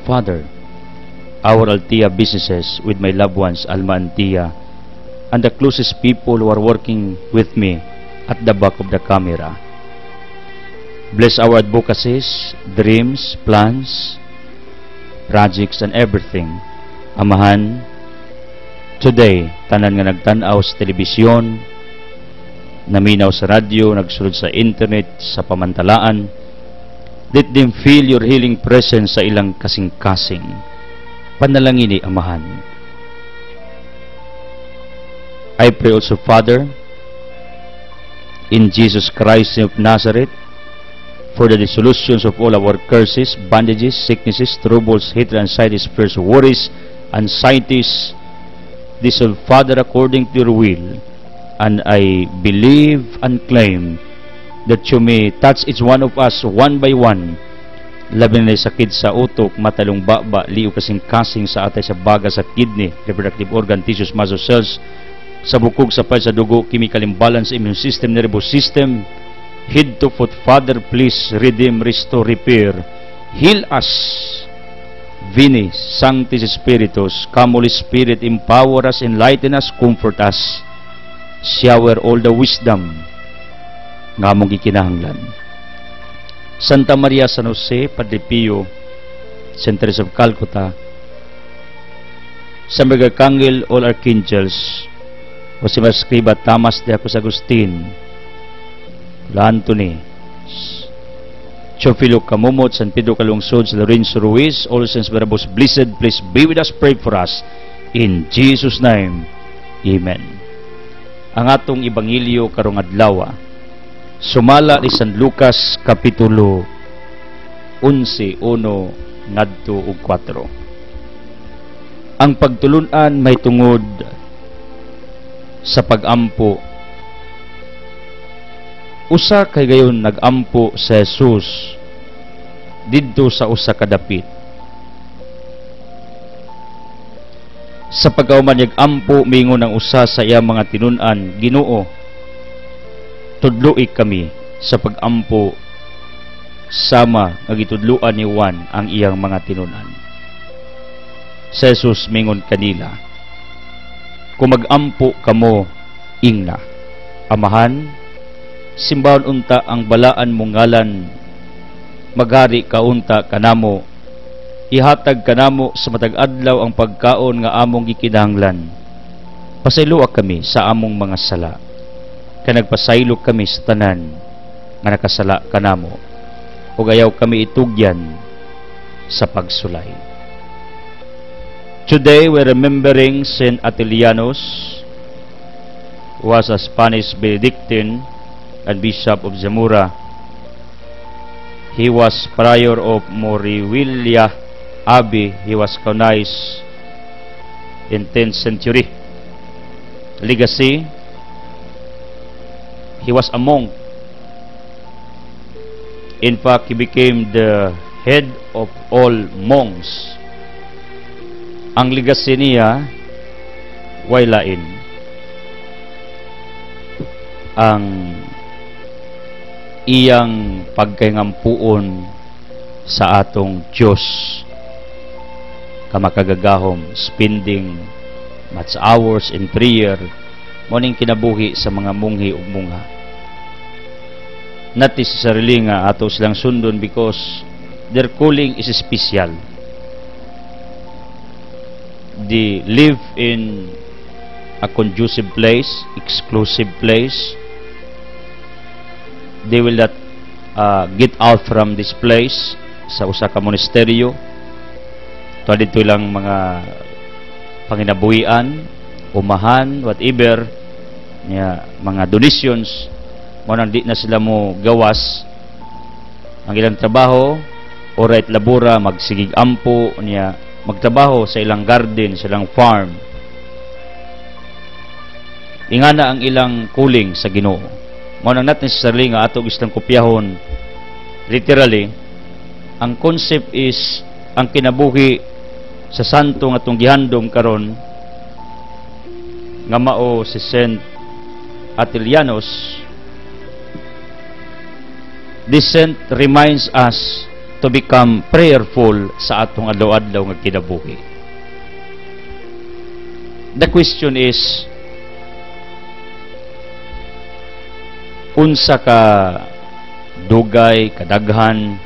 Father, our Altia businesses with my loved ones, Alma and Tia, and the closest people who are working with me at the back of the camera. Bless our advocacies, dreams, plans, projects, and everything. Amahan, today, tanan nga nagtanaw sa telebisyon, naminaw sa radyo, nagsulod sa internet, sa pamantalaan, let them feel your healing presence sa ilang kasing-kasing. Panalangin ni Amahan. I pray also, Father, in Jesus Christ of Nazareth, for the dissolutions of all our curses, bondages, sicknesses, troubles, hatred, anxieties, fears, worries, anxieties, dissolve, Father, according to your will. And I believe and claim that you may touch each one of us one by one, labi na sakit sa utok, matalong baba, liw kasing-kasing sa atay sa baga, sa kidney, reproductive organ, tissues, muscle cells, sa bukog, sa pal, sa dugo, chemical imbalance, immune system, nervous system, head to foot. Father, please redeem, restore, repair, heal us. Vini Sanctis Spiritus, come Holy Spirit, empower us, enlighten us, comfort us, shower all the wisdom nga mong gikinahanglan. Santa Maria San Jose, Padre Pio, St. Teresa of Calcutta, San Archangel, all archangels, Jose Escriba, Thomas de Acus Agustin, La Anthony, Chofilo Camumot, San Pedro Calungsod, Lorenzo Ruiz, all saints verbos blessed, please be with us, pray for us. In Jesus' name, Amen. Ang atong ebanghelyo karong adlaw sumala ni San Lucas kapitulo 11:1 ngadto ug 4. Ang pagtulunan may tungod sa pagampo. Usa kay gayon nagampo sa Jesus didto sa usa ka dapit. Sa pagkauman ampo mingon ang usa sa iya mga tinun-an, Ginoo, tudloi kami sa pagampo sama nga gitudloan ni Juan ang iyang mga tinun-an. Sa Jesus mingon kanila, kung magampo kamo ingna, Amahan, simbawon unta ang balaan mong ngalan, maghari kaunta kanamo, ihatag kanamo sa matag adlaw ang pagkaon nga among gikinahanglan. Pasayloa kami sa among mga sala, kanagpasaylo kami sa tanan nga nakasala kanamo, ug ayaw kami itugyan sa pagsulay. Today we're remembering Saint Atilianos, who was a Spanish Benedictine and Bishop of Zamora. He was prior of Morihuilla Abbey. He was canonized in 10th century. Legacy: he was a monk. In fact, he became the head of all monks. Ang legacy niya way lain. Ang iyang pagkaingampuon sa atong Diyos, kamakagagahom, spending much hours in prayer, morning kinabuhi sa mga munghi ug mungha. Not necessarily nga ato silang sundon because their calling is special. They live in a conducive place, exclusive place. They will not get out from this place sa usa ka monasteryo. Ito dito lang mga panginabuhian, umahan, whatever, niya, mga donations, mo di na sila mo gawas. Ang ilang trabaho, orait labura, magsigig ampo, niya, magtrabaho sa ilang garden, sa ilang farm. Ingana ang ilang calling sa Ginoo. Mo nang not necessarily nga ato gustong kopyahon literally. Ang concept is ang kinabuhi sa santo nga atong gihandom karon nga mao si Saint Atilianos. This saint reminds us to become prayerful sa atong adlaw-adlaw nga kinabuhi. The question is, unsa ka dugay, kadaghan,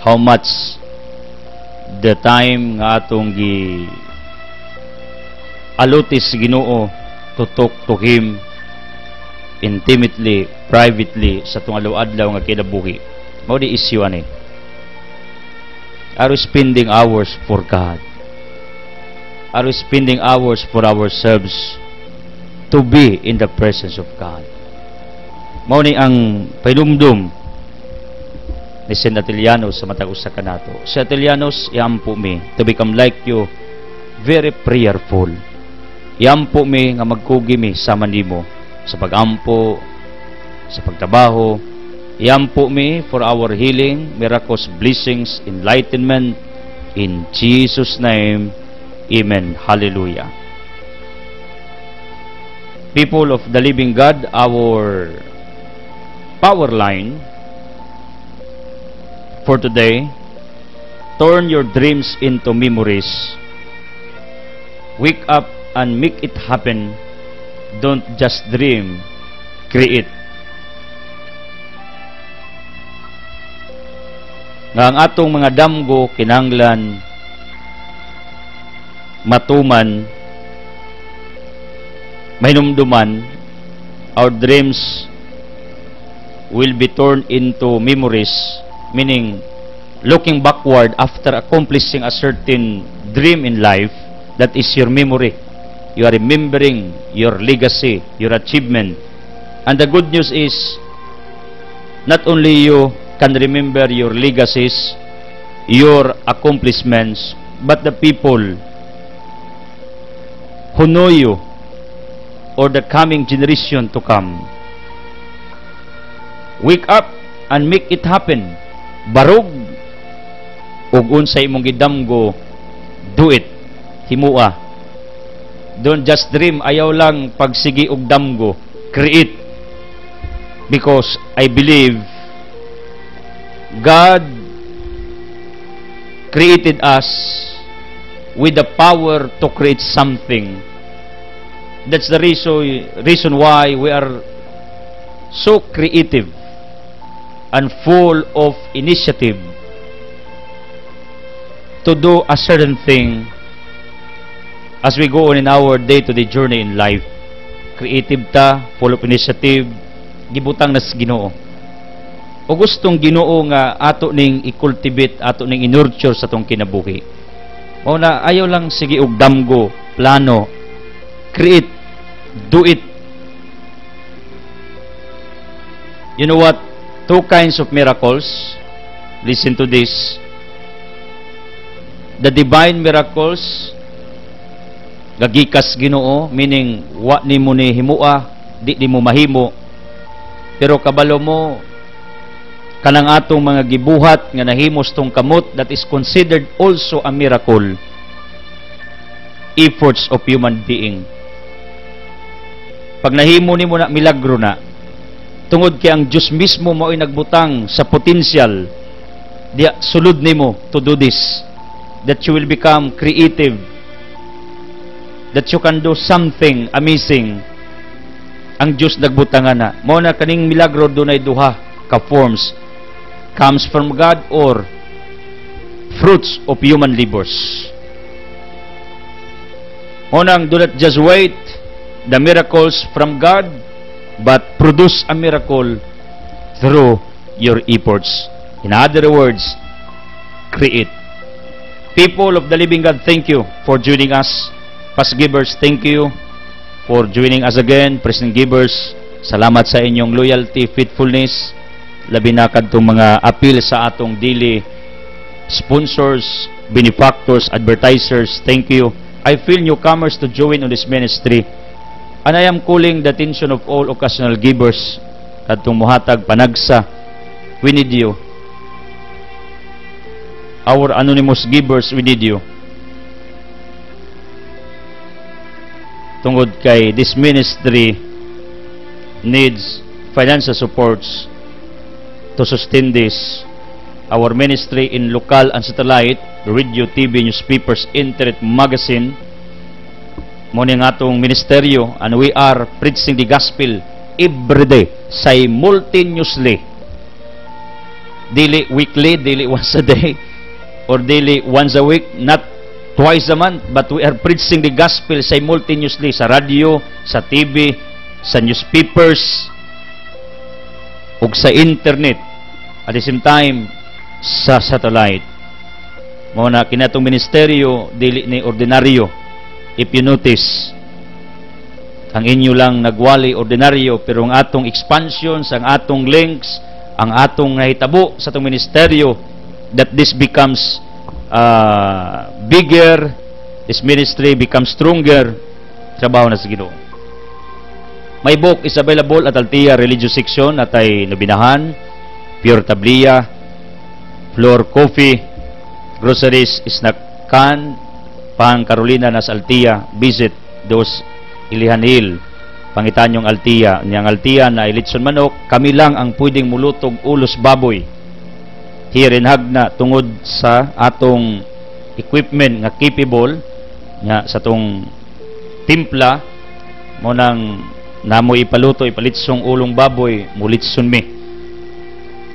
how much the time nga atong alutis Ginoo to talk to Him intimately, privately sa atong adlaw-adlaw nga kinabuhi. Mao di issue ani. Are we spending hours for God? Are we spending hours for ourselves to be in the presence of God? Mao ni ang painumdum ni Saint Atilianos sa matag usa kanato. Si Atilianos, iampo mi to become like you, very prayerful. Iampo mi nga magkugi mi sama nimo sa pagampo, sa pagtrabaho. Iampo mi for our healing, miracles, blessings, enlightenment. In Jesus' name, amen. Hallelujah. People of the living God, our power line for today, turn your dreams into memories. Wake up and make it happen. Don't just dream, create. Nga ang atong mga damgo kinanglan matuman, mahinumduman, our dreams will be turned into memories, meaning looking backward after accomplishing a certain dream in life. That is your memory. You are remembering your legacy, your achievement. And the good news is, not only you can remember your legacies, your accomplishments, but the people who know you or the coming generation to come. Wake up and make it happen. Barog ug unsay imong gidamgo, do it. Himua. Don't just dream, ayaw lang pagsigi og damgo, create. Because I believe God created us with the power to create something. That's the reason why we are so creative and full of initiative to do a certain thing as we go on in our day-to-day journey in life. Creative ta, full of initiative, gibutang nas Ginoo. O gustong Ginoo nga ato ning i-cultivate, ato ning i-nurture sa tong kinabuhi. O na ayaw lang sige og damgo, plano, create, do it. You know what? Two kinds of miracles. Listen to this. The divine miracles, gagikas Ginoo, meaning wa nimo ni himua, di nimo mahimo. Pero kabalo mo kanang atong mga gibuhat nga nahimos tong kamot, that is considered also a miracle. Efforts of human being. Pag nahimo nimo na milagro na, tungod kay ang Dios mismo mao ay nagbutang sa potential diya sulod nimo to do this, that you will become creative, that you can do something amazing. Ang Diyos nagbutangan na. Mao na kaning milagro dunay duha ka forms. Comes from God or fruits of human labors. Mao nang do not just wait the miracles from God, but produce a miracle through your efforts. In other words, create. People of the living God, thank you for joining us. Past givers, thank you for joining us again. Present givers, salamat sa inyong loyalty, faithfulness, labi na kadtong mga appeal sa atong daily sponsors, benefactors, advertisers, thank you. I feel newcomers to join on this ministry, and I am calling the attention of all occasional givers kadtong muhatag panagsa. We need you. Our anonymous givers, we need you. Tungod kay this ministry needs financial supports to sustain this. our ministry in local and satellite, radio, TV, newspapers, internet, magazine, mo ni nga atong ministeryo, and we are preaching the gospel every day, simultaneously. Dili weekly, dili once a day, or daily once a week, not twice a month, but we are preaching the gospel simultaneously sa radio, sa TV, sa newspapers, ug sa internet, at the same time sa satellite. Mo na kinatong ministeryo dili ni ordinaryo. If you notice, ang inyo lang nagwali ordinaryo, pero ang atong expansions, ang atong links, ang atong nahitabo sa atong ministeryo, that this becomes bigger, this ministry becomes stronger. Trabaho na sa Ginoo. My book is available at Altia Religious Section at ay nabinahan, Pure Tablia, Floor Coffee, groceries, snack can, pang Carolina nas Altia, visit dos Ilihanil, pangitanyong Altia. Niyang Altia na ilitson manok, kami lang ang pwedeng mulutog ulos baboy. Here in Hagna, tungod sa atong equipment nga capable, nga sa tong timpla, mo nang namo ipaluto, ipalitsong ulong baboy, mulitson mi.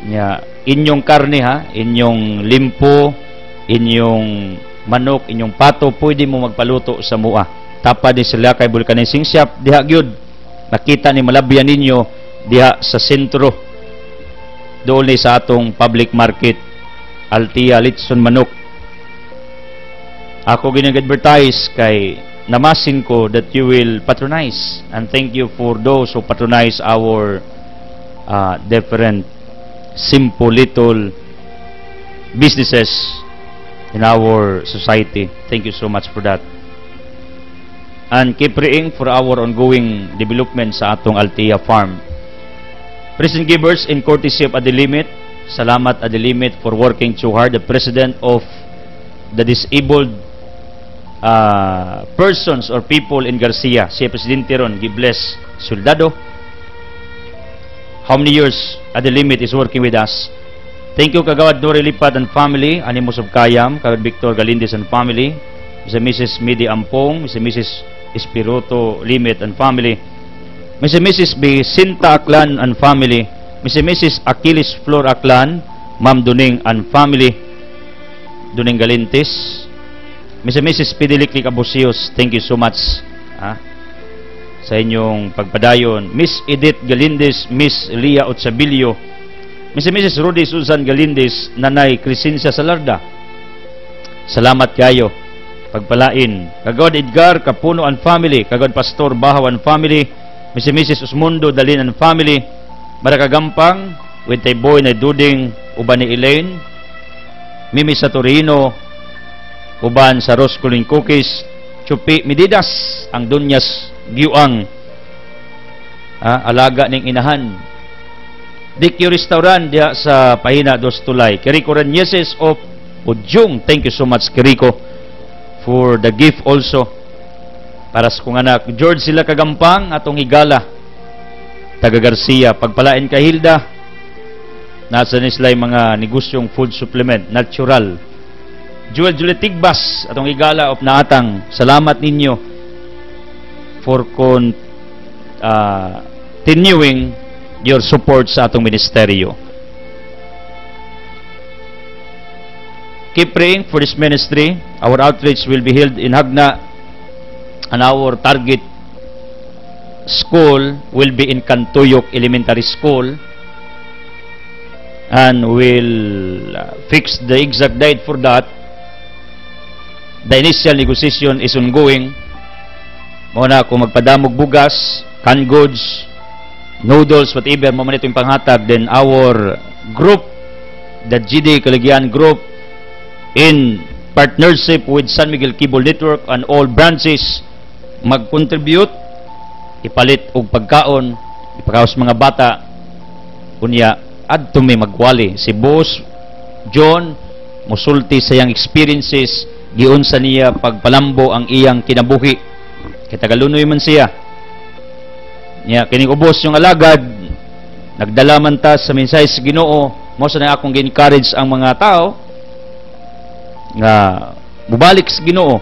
Nya, inyong karne ha, inyong limpo, inyong manok, inyong pato, pwede mo magpaluto sa mua. Tapa din sila kay vulcanizing shop, diha gyud. Nakita ni malabyan ninyo diha sa sentro. Doon ni sa atong public market, Altia Litson Manok. Ako ginag-advertise kay namasin ko that you will patronize, and thank you for those who patronize our different simple little businesses in our society. Thank you so much for that. And keep praying for our ongoing development sa atong Altia Farm. Present givers in courtesy of Adelimit, salamat Adelimit for working too hard. The president of the disabled persons or people in Garcia, siya presidente ron, gibless Soldado. How many years Adelimit is working with us? Thank you kagawad Nori Lipat and family, Animos of Kayam, kagawad Victor Galindez and family, Mr. Mrs. Midi Ampong, Mr. Mrs. Espiroto Limit and family, Mr. Mrs. Bisinta Aklan and family, Mr. Mrs. Achilles Flor Aklan, Ma'am Duning and family, Duning Galintis, Mr. Mrs. Pidiliklik Abusios, thank you so much sa inyong pagpadayon. Miss Edith Galindez, Miss Lia Otsabilio, Mr. Mrs. Rudy Susan Galindez, Nanay Crescencia Salarda, salamat kayo, pagpalain. Kagawad Edgar Capuno and family, kagawad Pastor Bahaw and family, Mr. Mrs. Osmundo Dalin and family, Marakagampang, with tay boy na Duding, uban ni Elaine, Mimi Satorino, uban sa Rose Cooling Cookies, Chupi Medidas, ang Dunyas Giuang, alaga ning inahan, Dikyo Restaurant diya sa Pahina dos Tulay, Kiriko Ranyeses of Ujung, thank you so much Kiriko for the gift also para sa kong anak George sila Kagampang, atong higala taga Garcia, pagpalain ka Hilda, nasa nislay mga negosyong food supplement natural. Joel Juliet Tigbas, atong higala of Naatang, salamat ninyo for continuing your support sa atong ministeryo. Keep praying for this ministry. Our outreach will be held in Hagna, and our target school will be in Cantuyok Elementary School, and we'll fix the exact date for that. The initial negotiation is ongoing. Muna kung magpadamog bugas, canned goods, noodles, whatever, maman ito yung panghatag, then our group, the GD Kaligyan Group, in partnership with San Miguel Cable Network and all branches, mag-contribute, ipalit og pagkaon, ipakaos mga bata, kunya, adto may magwali. Si Boss John, musulti sa iyang experiences, giunsa niya pagpalambo ang iyang kinabuhi. Kitagalunoy man siya. Niya, kining ubos yung alagad, nagdala man ta sa mensahe sa Ginoo, Mo sa na akong gi-encourage ang mga tao nga mubalik sa Ginoo.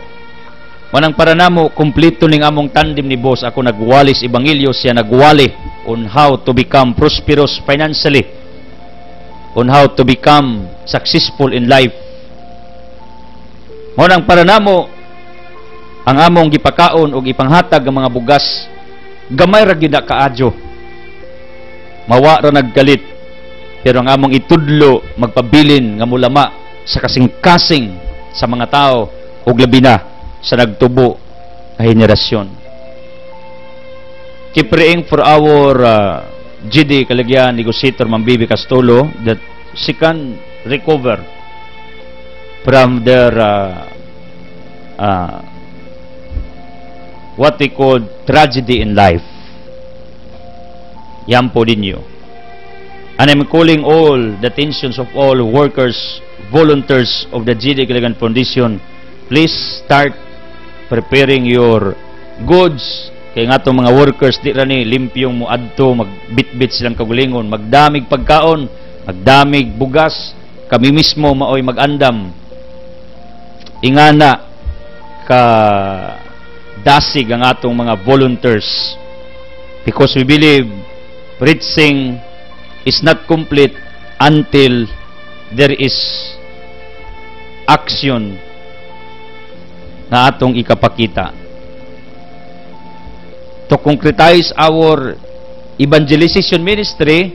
Manang para namo kumpleto ning among tandem ni boss, ako nagwalis ebanghelyo, siya nagwali on how to become prosperous financially, on how to become successful in life. Manang para namo ang among gipakaon o ipanghatag ang mga bugas, gamay ra gyud kaadyo, mawa ra naggalit, pero ang among itudlo magpabilin nga mulama sa kasing-kasing sa mga tao ug labi na sa nagtubo na henerasyon. Keep praying for our GD Kalagyan negotiator Ma'am Bibi Castolo that she can recover from their what we call tragedy in life. Yan po ninyo. And I'm calling all the attentions of all workers, volunteers of the GD Kalagyan Foundation, please start preparing your goods. Kaya nga itong mga workers di rani limpyong mo adto, magbitbit silang kagulingon, magdamig pagkaon, magdamig bugas, kami mismo maoy magandam ingana ka dasig ang atong mga volunteers, because we believe preaching is not complete until there is action na atong ikapakita. To concretize our evangelization ministry,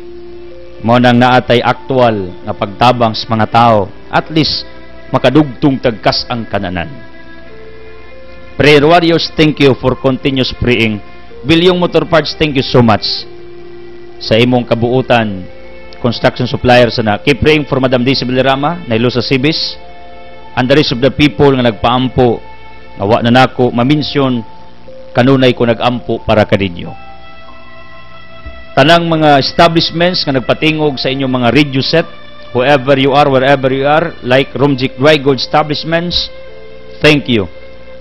mo nang naatay actual nga pagtabang sa mga tao, at least makadugtong tagkas ang kananan. Prayer warriors, thank you for continuous praying. Bilyong Motor Parts, thank you so much sa imong kabuutan. Construction suppliers na keep praying for Madam Daisy Belerama na ilo sa Sibis, and the rest of the people nga nagpaampo. Awa na nako maminsyon kanunay ko nagampo para kaninyo. Tanang mga establishments nga nagpatingog sa inyong mga radio set, whoever you are, wherever you are, like Romjik Dry Goods establishments, thank you.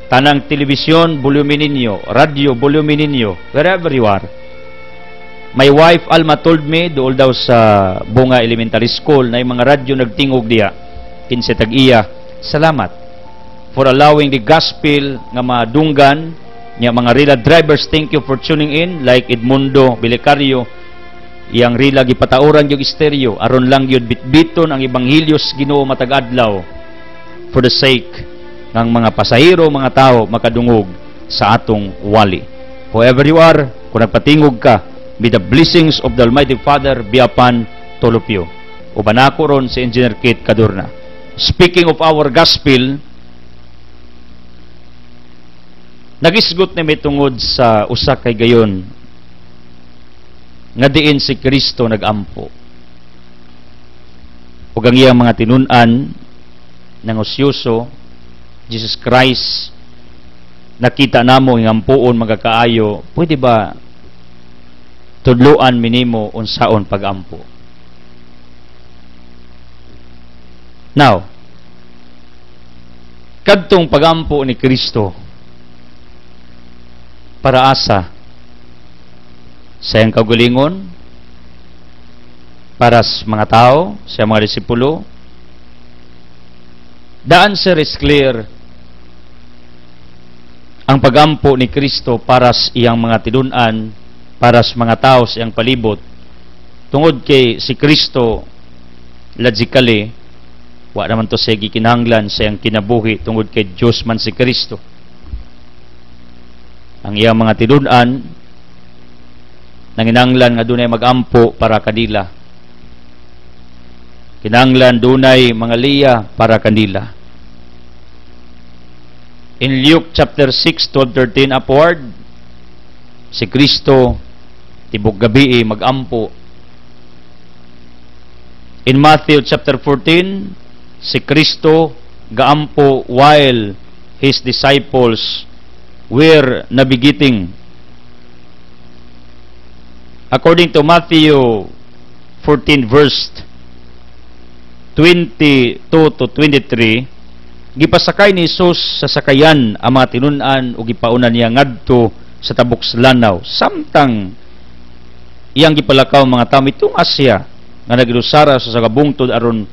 Tanang telebisyon, volume ninyo, radio, volume ninyo, wherever you are. My wife Alma told me, dool daw sa Bunga Elementary School, na yung mga radyo nagtingog diya, kinsa tag-iya, salamat for allowing the gospel nga madunggan nga mga rila drivers. Thank you for tuning in, like Edmundo Belicario, yang rila gipatauran yung stereo aron lang yun bitbiton ang ebanghelyos Ginoo matag adlaw for the sake ng mga pasahero, mga tao makadungog sa atong wali. Whoever you are, kung nagpatingog ka, may the blessings of the Almighty Father be upon all of you. Uban ako ron si Engineer Kate Cadorna. Speaking of our gospel, nagisgot na may tungod sa usa kay gayon nga diin si Kristo nagampo. Ug ang iyang mga tinun-an ng osyoso, Jesus Christ, nakita namo ngampuon magakaayo, pwede ba tudloan minimo unsaon pagampo? Now, kadtong pagampo ni Kristo para asa sa iyang kagulingon, para sa mga tao, sa mga disipulo. The answer is clear. Ang pagampo ni Kristo para sa iyang mga tinun-an, para sa mga tao sa iyang palibot, tungod kay si Kristo logically wa naman to siya gikinahanglan sa iyang kinabuhi, tungod kay Diyos man si Kristo. Ang iyang mga tinun-an nanginanglan nga dunay magampo para kanila. Kinanglan dunay mga liya para kanila. In Luke chapter 6, 12-13 upward, si Kristo tibok gabi magampo. In Matthew chapter 14, si Kristo gaampo while his disciples were navigating. According to Matthew 14 verse 22 to 23, gipasakay ni Jesus sa sakayan ang mga tinun-an o gipaunan niya ngadto sa tabok sa lanaw. Samtang iyang gipalakaw mga tao, itong Asya, nga naglusara sa sagabungtod aron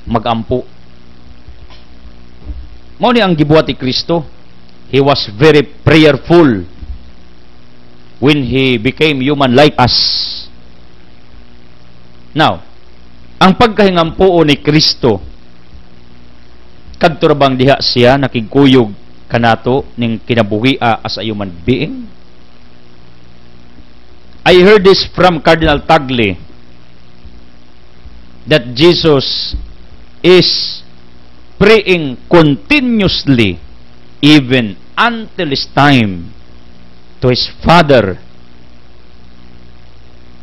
magampo. Mao ni ang gibuhat ni Kristo. He was very prayerful when He became human like us. Now, ang pagkahingampuo ni Kristo, kadto ra bang diha siya nakigkuyog kanato ning kinabuhia as a human being? I heard this from Cardinal Tagle, that Jesus is praying continuously even until His time to His Father.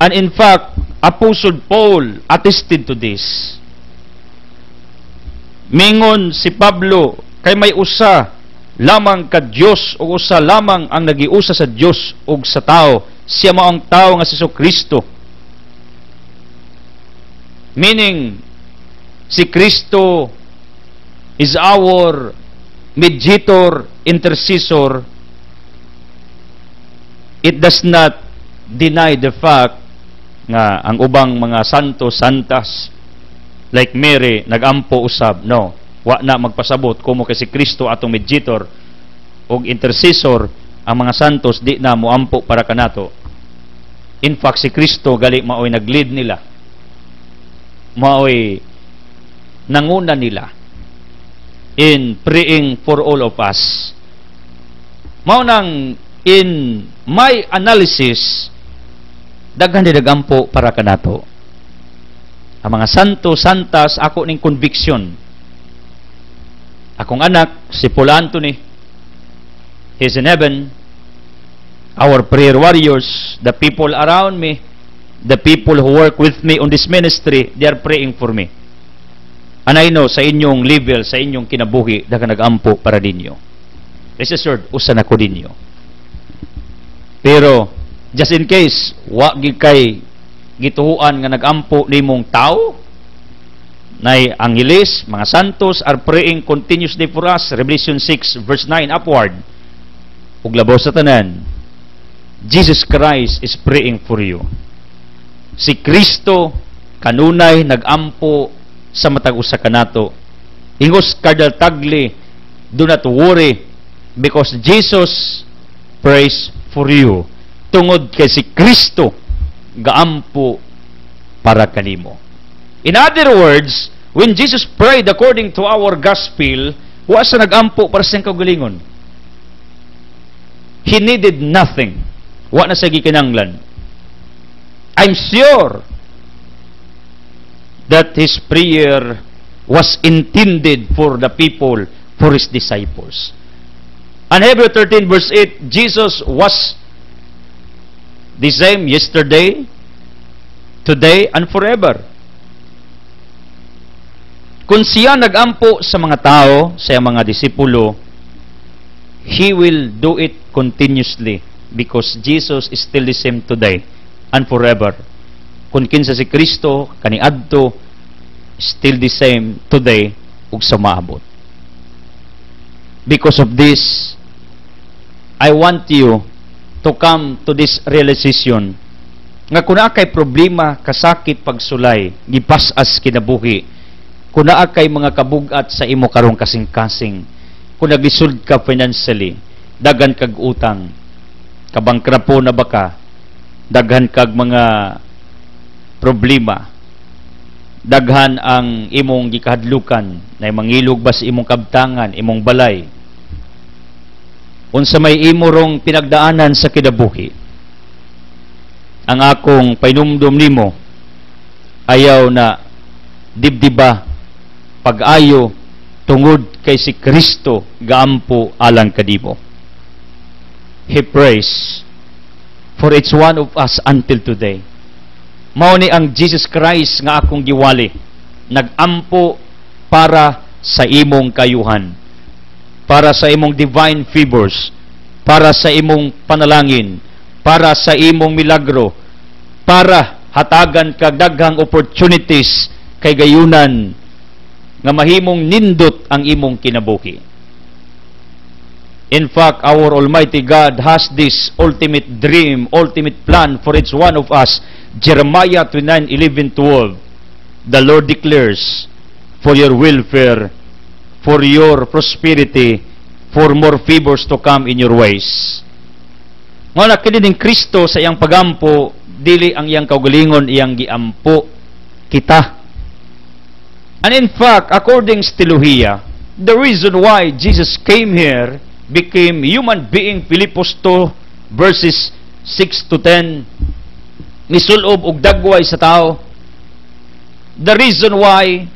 And in fact, Apostle Paul attested to this. Mingon si Pablo, kay may usa lamang ka Dios o usa lamang ang nagiusa sa Dios ug sa tao, siya mao ang tao nga si Kristo. Meaning, si Kristo is our mediator, intercessor. It does not deny the fact nga ang ubang mga santos, santas, like Mary, nagampo usab. No, wa na magpasabot kumo kay si Kristo atong mediator og intercessor, ang mga santos di na moampo para kanato. In fact, si Kristo gali maoy nag-lead nila, maoy nanguna nila in praying for all of us. Mao nang in my analysis, daghan didagampo para kanato. Ang mga santo, santas, ako ning conviction. Akong anak, si Paul Anthony, he's in heaven. Our prayer warriors, the people around me, the people who work with me on this ministry, they are praying for me. And I know, sa inyong level, sa inyong kinabuhi, daghan nagampo para dinyo. Rest assured, usan ako dinyo. Pero, just in case, wa gid kay gituhuan nga nagampo nimong tao, nay angeles, mga santos are praying continuously for us. Revelation 6 verse 9 upward. Ug labaw sa tanan, Jesus Christ is praying for you. Si Kristo kanunay nagampo sa matag usa kanato. Ingos Cardinal Tagle, do not worry because Jesus prays for you. Tungod kay si Kristo gaampo para kanimo. In other words, when Jesus prayed according to our gospel, wa sa nagampo para sa kaugalingon. He needed nothing. Wa na sa gikinanglan. I'm sure that his prayer was intended for the people, for his disciples. And Hebrew 13 verse 8, Jesus was the same yesterday, today, and forever. Kung siya nagampo sa mga tao, sa mga disipulo, He will do it continuously because Jesus is still the same today and forever. Kung kinsa si Kristo, kaniadto, still the same today ug sa maabot. Because of this, I want you to come to this realization nga kung kay problema, kasakit, pagsulay, gipasas kinabuhi, kung kay mga kabugat sa imo karong kasing-kasing, kung naglisod ka financially, daghan kag utang, kabangkrapo na baka, daghan kag mga problema, daghan ang imong gikahadlukan, na mangilog ba sa imong kabtangan, imong balay, unsa may imo rong pinagdaanan sa kinabuhi, ang akong painumdum nimo, ayaw na dibdiba, pag-ayo, tungod kay si Kristo gaampo alang kadimo. He prays for each one of us until today. Mao ni ang Jesus Christ nga akong giwali, nagampo para sa imong kayuhan, para sa imong divine favors, para sa imong panalangin, para sa imong milagro, para hatagan kag daghang opportunities kay gayunan nga mahimong nindot ang imong kinabuhi. In fact, our Almighty God has this ultimate dream, ultimate plan for each one of us. Jeremiah 29:11-12. The Lord declares, for your welfare, for your prosperity, for more favors to come in your ways. Nga nakining Kristo sa iyang pagampo, dili ang iyang kaugalingon, iyang giampo kita. And in fact, according to Teolohiya, the reason why Jesus came here, became human being, Philippos 2 verses 6-10, misulob og dagway sa tao. The reason why,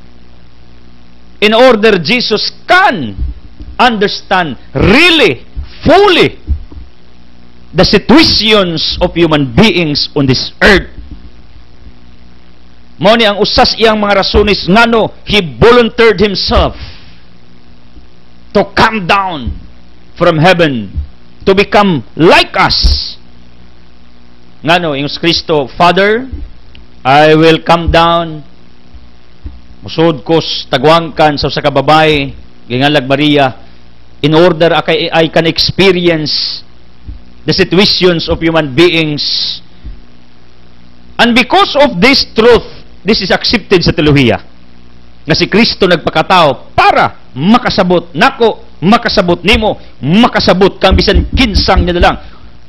in order Jesus can understand really, fully, the situations of human beings on this earth. Mao ni ang usas iyang mga rasones ngano He volunteered Himself to come down from heaven to become like us. Ngano ing Kristo, Father, I will come down, musod ko tagwangkan sa usa ka babae gingalag Maria, in order I can experience the situations of human beings. And because of this truth, this is accepted sa Teolohiya, nga si Kristo nagpakatao para makasabot nako, makasabot nimo, makasabot kang bisan kinsang niya lang.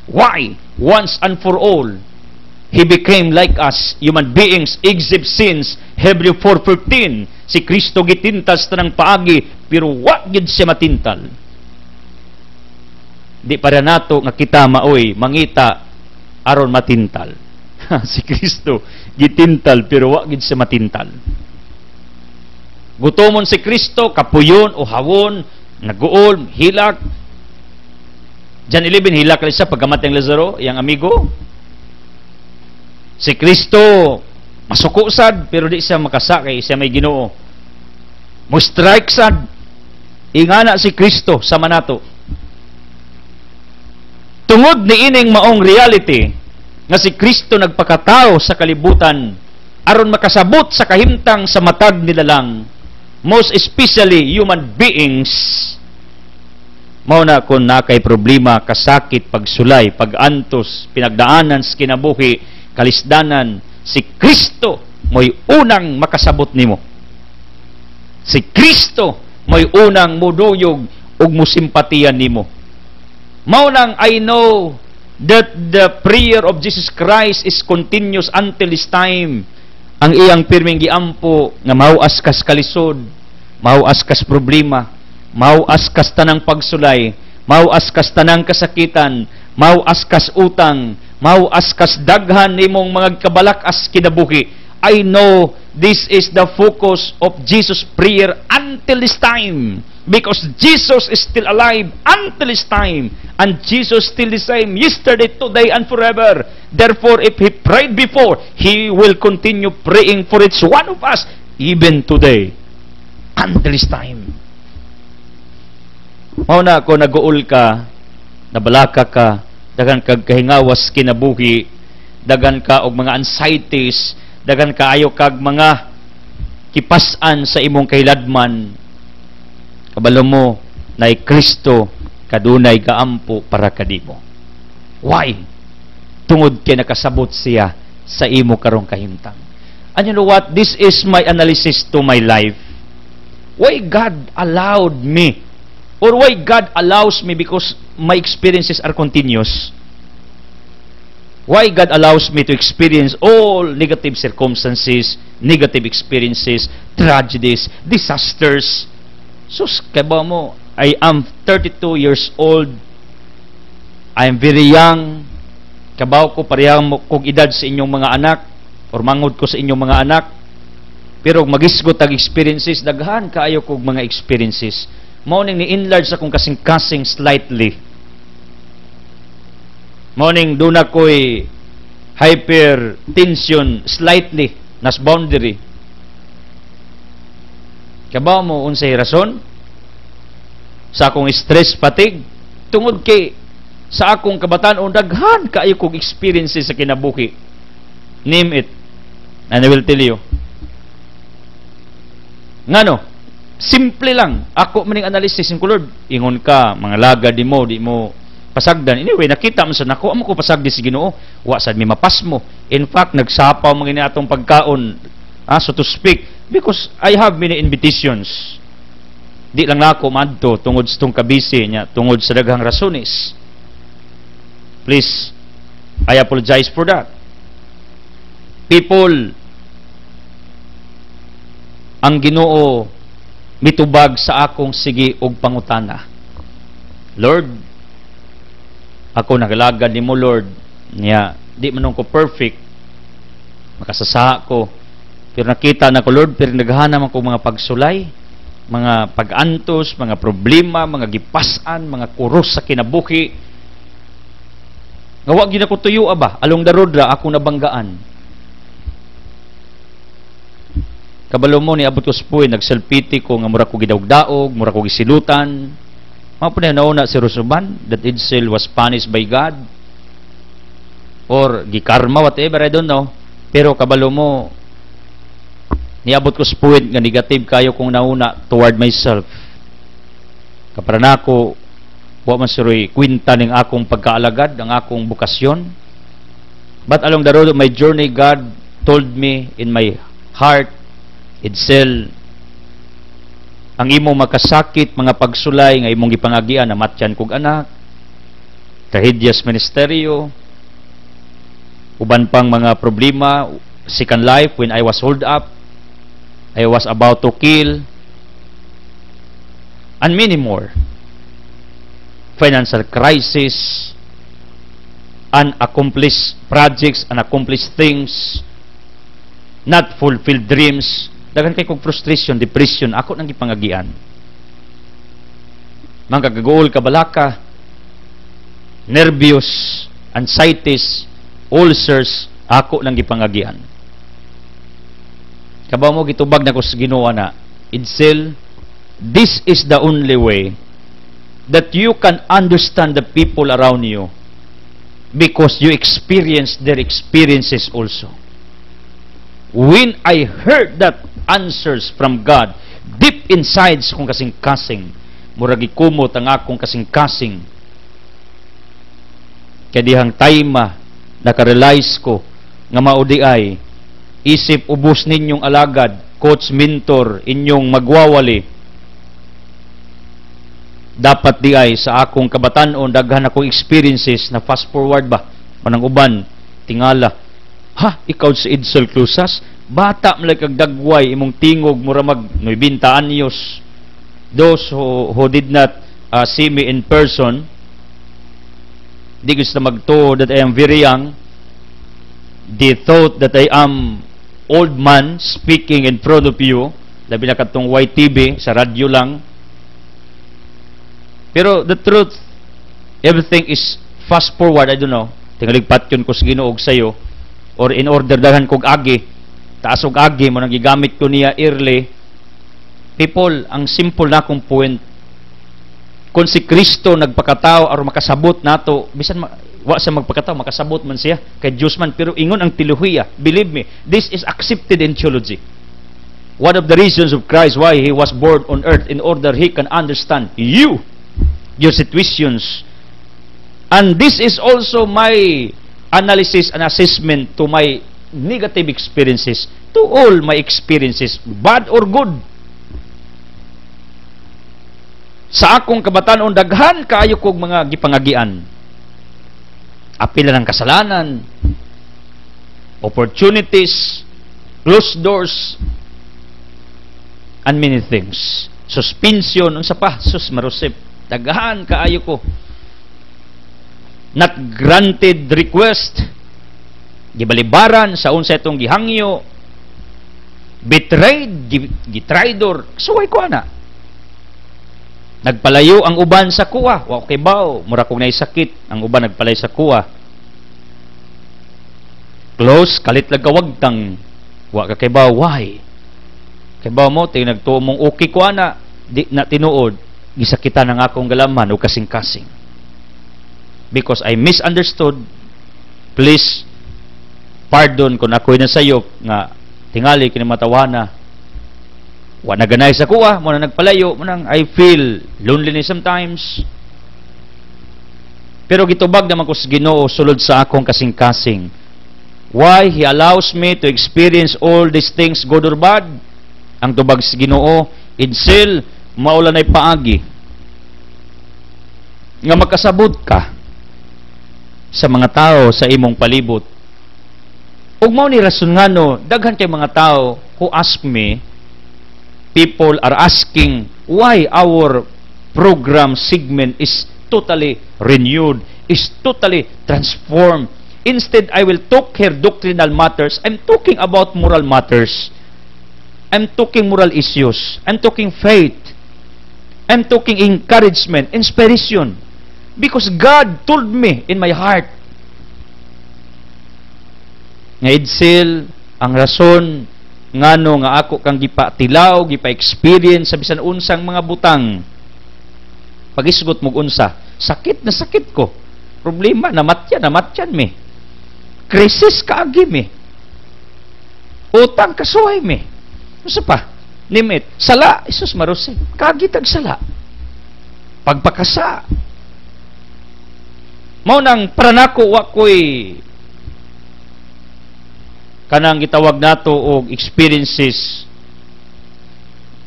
Why? Once and for all, He became like us, human beings, except sins. Hebrew 4:15, si Kristo gitintal sa tanang paagi, pero wa gid siya matintal. Di para nato nga kita maoy mangita aron matintal. Si Kristo gitintal pero wa gid siya matintal. Gutomon si Kristo, kapuyon o hawon, naguol, hilak. John 11, hilak lang siya pagkamatay ng Lazaro, iyang amigo. Si Kristo masuko sad pero di siya makasakay, siya may Ginoo. Mo strike sad, ingana si Kristo sa manato. Tungod ni ining maong reality nga si Kristo nagpakatao sa kalibutan aron makasabot sa kahimtang sa matag nila lang, most especially human beings. Mao na kung nakay problema, kasakit, pagsulay, pagantos, pinagdaanan sa kinabuhi, kalisdanan, si Kristo mo'y unang makasabot nimo. Si Kristo mo'y unang muduyog ug musimpatiyan nimo. Mao nang I know that the prayer of Jesus Christ is continuous until this time. Ang iyang pirming giampo nga mauas kas kalisod, mauas kas problema, mauas kas tanang pagsulay, mauas kas tanang kasakitan, mauas kas utang, mauas kas daghan nimong mga kabalakas kinabuhi. I know this is the focus of Jesus' prayer until this time, because Jesus is still alive until this time, and Jesus still the same yesterday, today, and forever. Therefore, if He prayed before, He will continue praying for each one of us, even today, until this time. Mao na ako naguol ka, nabalaka ka, dagan kag kahingawas kinabuhi, dagan ka og mga anxieties, dagan kaayo kag mga kipasan sa imong kahiladman. Kabalo mo na Kristo kadunay gaampo para kadimo. Why? Tungod kay nakasabot siya sa imo karong kahimtang. And you know what? This is my analysis to my life. Why God allowed me, or why God allows me, because my experiences are continuous. Why God allows me to experience all negative circumstances, negative experiences, tragedies, disasters. Sus, kaba mo, I am 32 years old. I am very young. Kabaw ko parehang kong edad sa inyong mga anak, or mangod ko sa inyong mga anak. Pero magisgot ang experiences, daghan kaayo kong mga experiences. Mao ning ni-enlarge akong kasing-kasing slightly. Morning, doon ako'y hypertension slightly, nas boundary. Kabaw mo, unsay rason? Sa akong stress, fatigue, tungod kay sa akong kabataan, daghan kaayo kong experiences sa kinabuhi. Name it, and I will tell you. Ngano? Simple lang. Ako maning analysis ko, Lord, ingon ka, mga laga di mo pasagdan. Anyway, nakita mo sa nako, amo ko pasagdi si Ginoo. Wa sad mi mapas mo. In fact, nagsapaw mga atong pagkaon, so to speak, because I have many invitations. Di lang na ako madto tungod sa tong kabisi niya, tungod sa daghang rasones. Please, I apologize for that. People, ang Ginoo mitubag sa akong sige og pangutana. Lord, ako nagalagad nimo, Lord. Niya, di man ko perfect. Makasasaha ko. Pero nakita na ko, Lord, pero naghahanap ako mga pagsulay, mga pag-antos, mga problema, mga gipasan, mga kuros sa kinabuhi. Nga wag gyud ako tuyo ba? Along the road ra ako nabanggaan. Kabalo mo ni abot ko spuy, nagselpiti ko nga mura ko gidawg-daog, mura ko gisilutan. Mga po na nauna si Rosuban that Edsel was punished by God or gikarma, whatever, I don't know. Pero kabalo mo, niabot ko spuy nga negative kayo kung nauna toward myself. Kapara na ako, wa man siroy kwinta ning akong pagkaalagad, ang akong bukasyon. But along the road of my journey, God told me in my heart, Edsel, ang imong makasakit, mga pagsulay nga imong gipangagian na matyan kog anak, trahedyas ministeryo, uban pang mga problema, second life when I was hold up, I was about to kill, and many more. Financial crisis, unaccomplished projects, unaccomplished things, not fulfilled dreams, dagan kay kog frustration, depression, ako nang gipangagian. Mga kagagool, kabalaka, nervous, anxieties, ulcers, ako nang gipangagian. Kabaw mo, gitubag na ko sa Ginoo na, Edsel, this is the only way that you can understand the people around you because you experience their experiences also. When I heard that answers from God, deep inside sa kong kasing-kasing, murag ikumot ang akong kasing-kasing. Kaya dihang taima, nakarealize ko, nga maudi ay, isip ubos ninyong alagad, coach, mentor, inyong magwawali, dapat di ay sa akong kabatanon, daghan akong experiences na fast forward ba, manang uban, tingala, ha, ikaw sa Edsel Clusas, bata malay kag dagway, imong tingog, mura mag 90 anyos. Those who did not see me in person, di gusto magtuo that I am very young, they thought that I am old man speaking in front of you, labi na katong YTV, sa radyo lang. Pero the truth, everything is fast forward, I don't know, tingaligpat yun ko sa Ginoo og sayo, or in order daghan kog agi, taas og agi mo nang gigamit ko niya early. People, ang simple na kong point, kung si Kristo nagpakatao aron makasabot nato, bisan wa sa magpakatao, makasabot man siya kay Diyos man, pero ingon ang teolohiya. Believe me, this is accepted in theology. One of the reasons of Christ why He was born on earth, in order He can understand you, your situations. And this is also my analysis and assessment to my negative experiences, to all my experiences, bad or good. Sa akong kabatanon, daghan kaayo kog mga gipangagian. Apila ng kasalanan, opportunities, closed doors, and many things. Suspension, unsa pa, sus marusip, daghan kaayo ko. Not granted request, gibalibaran sa unsa itong gihangyo, betrayed, gitraidor, suway ko ana. Nagpalayo ang uban sa kuwa, wa kay baw, mura kog nay sakit, ang uban nagpalay sa kuwa. Close, kalit lang kawagtang, wa ka kay baw, why? Kay baw mo, ting nagtuo mong okay ko ana, di na tinuod, gisakitan ang akong galaman o kasing-kasing. Because I misunderstood, please, pardon kung ako'y nasayop nga tingali kinamatawana. wa naganay sa kuha, mo na nagpalayo, mo nang I feel loneliness sometimes. Pero gitubag naman ko sa Ginoo sulod sa akong kasing-kasing. Why He allows me to experience all these things, good or bad? Ang tubag sa Ginoo, idsil, maulan ay paagi. Nga makasabot ka sa mga tao sa imong palibot. Ug mao ni rason ngano daghan kay mga tao who ask me, people are asking why our program segment is totally renewed, is totally transformed. Instead, I will talk here doctrinal matters. I'm talking about moral matters. I'm talking moral issues. I'm talking faith. I'm talking encouragement, inspiration. Because God told me in my heart, nga idsil ang rason ngano nga ako kang gipatilaw, gipa-experience sa bisan unsang mga butang. Pagisgot mo unsa, sakit na sakit ko. Problema, namatyan me. Krisis kaagi me. Utang kasuhay me. Ano pa? Nimit. Sala, Isus marusin. Kaagi tag sala. Pagpakasa. Mao nang para nako wa ko'y kanang gitawag nato og experiences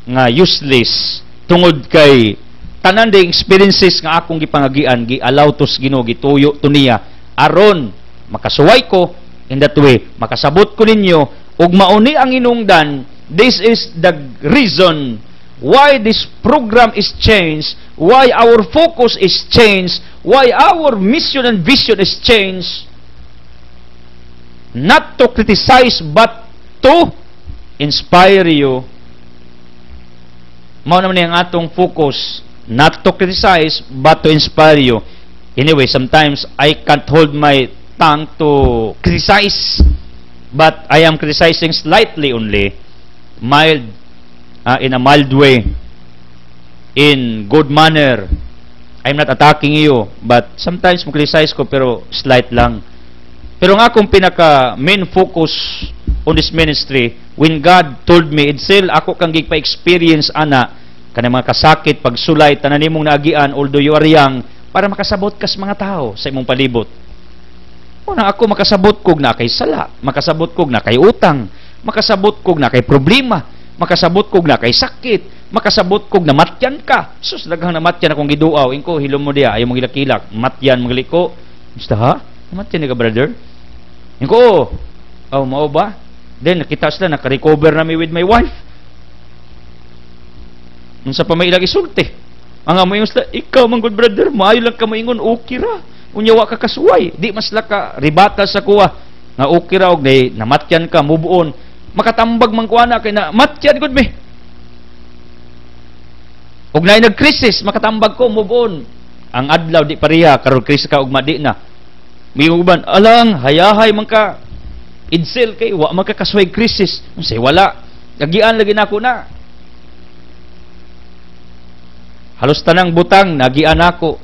nga useless tungod kay tanan de experiences nga akong gipangagian gi-allow tos Ginoo gituyo to niya aron makasuway ko in that way makasabot ko ninyo ug mauni ang inungdan. This is the reason why this program is changed, why our focus is changed, why our mission and vision is changed. Not to criticize, but to inspire you. Mao naman ang atong focus. Not to criticize, but to inspire you. Anyway, sometimes I can't hold my tongue to criticize, but I am criticizing slightly only, mild, in a mild way, in good manner. I'm not attacking you, but sometimes mo criticize ko, pero slight lang. Pero nga akong pinaka main focus on this ministry, when God told me, Edsel, ako kang gigpa-experience ana, kanang mga kasakit, pagsulay, tanan nimong naagian, although you are young, para makasabot ka sa mga tao sa imong palibot. Unang ako makasabot kog na kay sala, makasabot kog na kay utang, makasabot kog na kay problema, makasabot kog na kay sakit, makasabot kog na matyan ka. Sus, daghang na matyan akong giduaw, ingko hilom mo diya, ayaw mong hilak-hilak, matyan mong liko. Basta ha? Matyan ka, brother? Ingko, oh, mao ba? Then, nakita sila, naka-recover na mi with my wife. Nung sa pamailang isulti, ang amoy sila, ikaw, man good brother, maayo lang ka maingon, okay ra. Unyawa ka kasuway. Di mas laka, ribata sa kuha. Nga okay ra, og namatyan ka, move on. Makatambag man kuha na, kay na, matyan, good me. Og na nag-krisis, makatambag ko, move on. Ang adlaw, di pariha, karon krisis ka, og madi na. May uban, alang, hayahay man ka, idsel kay, wa man ka kasway krisis. Say, wala. Nagian lagi na ako na. Halos tanang butang, nagian ako.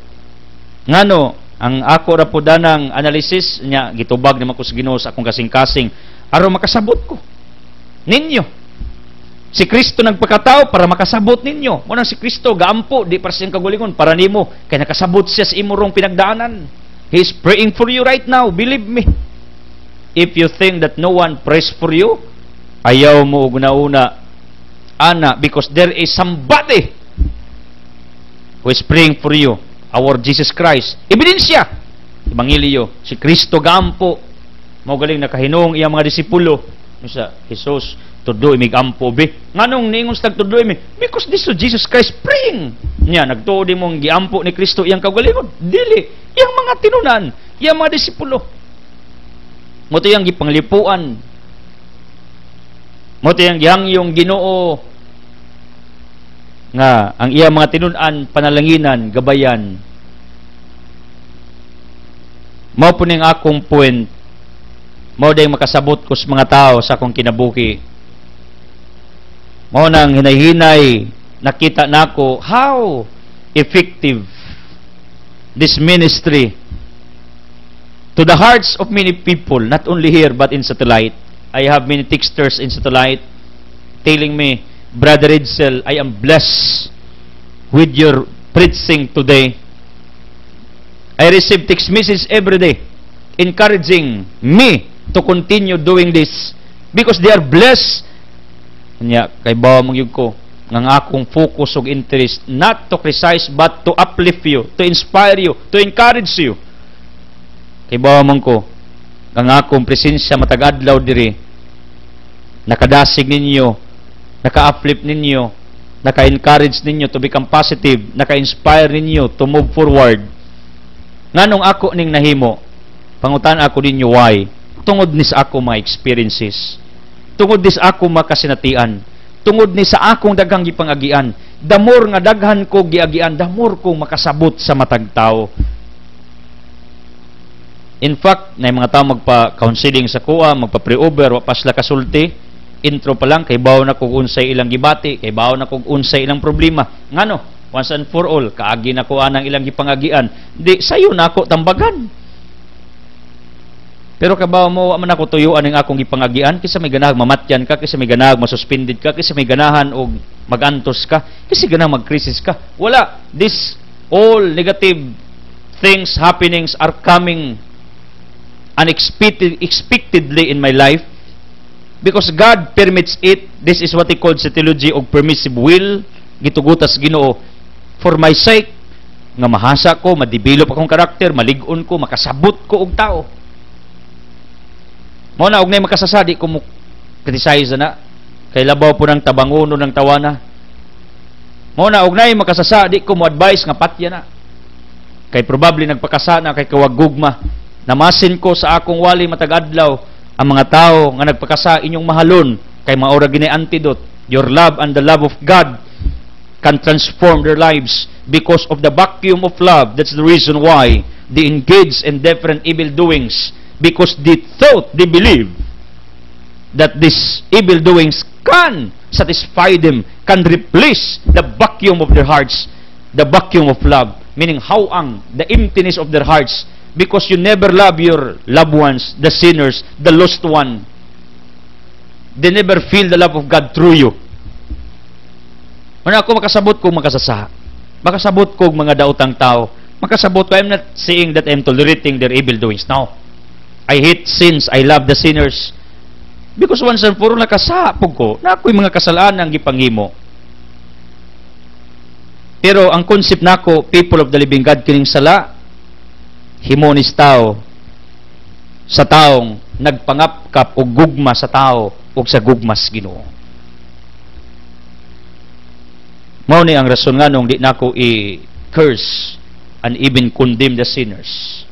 Ngano, ang ako rapudanang analysis niya, gitubag naman ko sa Ginoo sa akong kasing-kasing, aron makasabot ko. Ninyo. Si Kristo nagpakatao para makasabot ninyo. Munang si Kristo, gaampo, di para siyang kagulingon, para nimo, kaya nakasabot siya sa imurong pinagdaanan. He is praying for you right now. Believe me. If you think that no one prays for you, ayaw mo una-una, ana, because there is somebody who is praying for you. Our Jesus Christ. Ebidensya. Ebanghelyo. Si Kristo gampo. Magaling nakahinong iyang mga disipulo. Sa Jesus, tudlo imig ampo be. Nganong ningon sa tudlo imi? Because this is Jesus Christ praying. Nya nagtuod imong giampo ni Kristo iyang kaugalingon. Dili. Iyang mga tinunan, iyang mga disipulo. Mo to yang gipanglipuan. Mo to yang gihangyong Ginoo nga ang iyang mga tinunan, panalanginan, gabayan. Mao po ning akong point. Mao day makasabot ko sa mga tao sa akong kinabuhi. Mao nang hinay-hinay nakita nako how effective this ministry to the hearts of many people, not only here but in satellite. I have many texters in satellite telling me, Brother Edsel, I am blessed with your preaching today. I receive text message every day encouraging me to continue doing this because they are blessed. Nya kay bawa mangyud ko ng akong focus ug interest not to criticize but to uplift you, to inspire you, to encourage you. Kay bawa man ko ng akong presensya matag adlaw diri nakadasig ninyo, naka-uplift ninyo, naka-encourage ninyo to become positive, naka-inspire ninyo to move forward. Nganong ako ning nahimo? Pangutan ako ninyo why? Tungod ni sa ako mga experiences. Tungod ni sa ako makasinatian. Tungod ni sa akong daghang gipangagian. The more nga daghan ko giagian, the more kong makasabot sa matag tao. In fact, na mga tao magpa-counseling sa kuha, magpa-pre-over, wapas la kasulti, intro pa lang, kay bawo na kung unsay ilang gibati, kay bawo na kung unsay ilang problema. Ngano? Once and for all, kaagi na ko anang ilang gipangagian. Di, sayo na ako tambagan. Pero kabaw mo, man ako tuyuan ng akong gipangagian, kaysa may ganahag mamatyan ka, kaysa may ganahag masuspended ka, kaysa may ganahan o magantos ka, kaysa ganahag mag-crisis ka. Wala. This, all negative things, happenings are coming unexpectedly in my life. Because God permits it. This is what He called sa theology of permissive will. Gitugutas Ginoo. For my sake, nga mahasa ko, madevelop akong karakter, malig-on ko, makasabot ko og tao. Mao na og nay makasasadi ko mo criticize na. Kay labaw po ng tabangono ng tawana. Mao na og nay makasasadi ko mo advice nga patya na. Kay probably nagpakasana kay kawagugma. Namasin ko sa akong wali matag adlaw ang mga tao nga nagpakasa inyong mahalon kay maura gini antidote. Your love and the love of God can transform their lives because of the vacuum of love. That's the reason why they engage in different evil doings, because they thought, they believe that these evil doings can satisfy them, can replace the vacuum of their hearts, the vacuum of love, meaning hawang, the emptiness of their hearts. Because you never love your loved ones, the sinners, the lost one. They never feel the love of God through you. Ano ako makasabot kong makasasa? Makasabot kong mga daotang tao. Makasabot ko, I'm not saying that I'm tolerating their evil doings. No. I hate sins. I love the sinners. Because once and for all nakasapog ko, na ako'y mga kasalanan ang gipanghimo. Pero ang concept nako, people of the living God, kining sala, himonis tao sa taong nagpangapkap o gugma sa tao o sa gugmas Ginoo. Mao ni ang rason nga nung di nako i-curse and even condemn the sinners.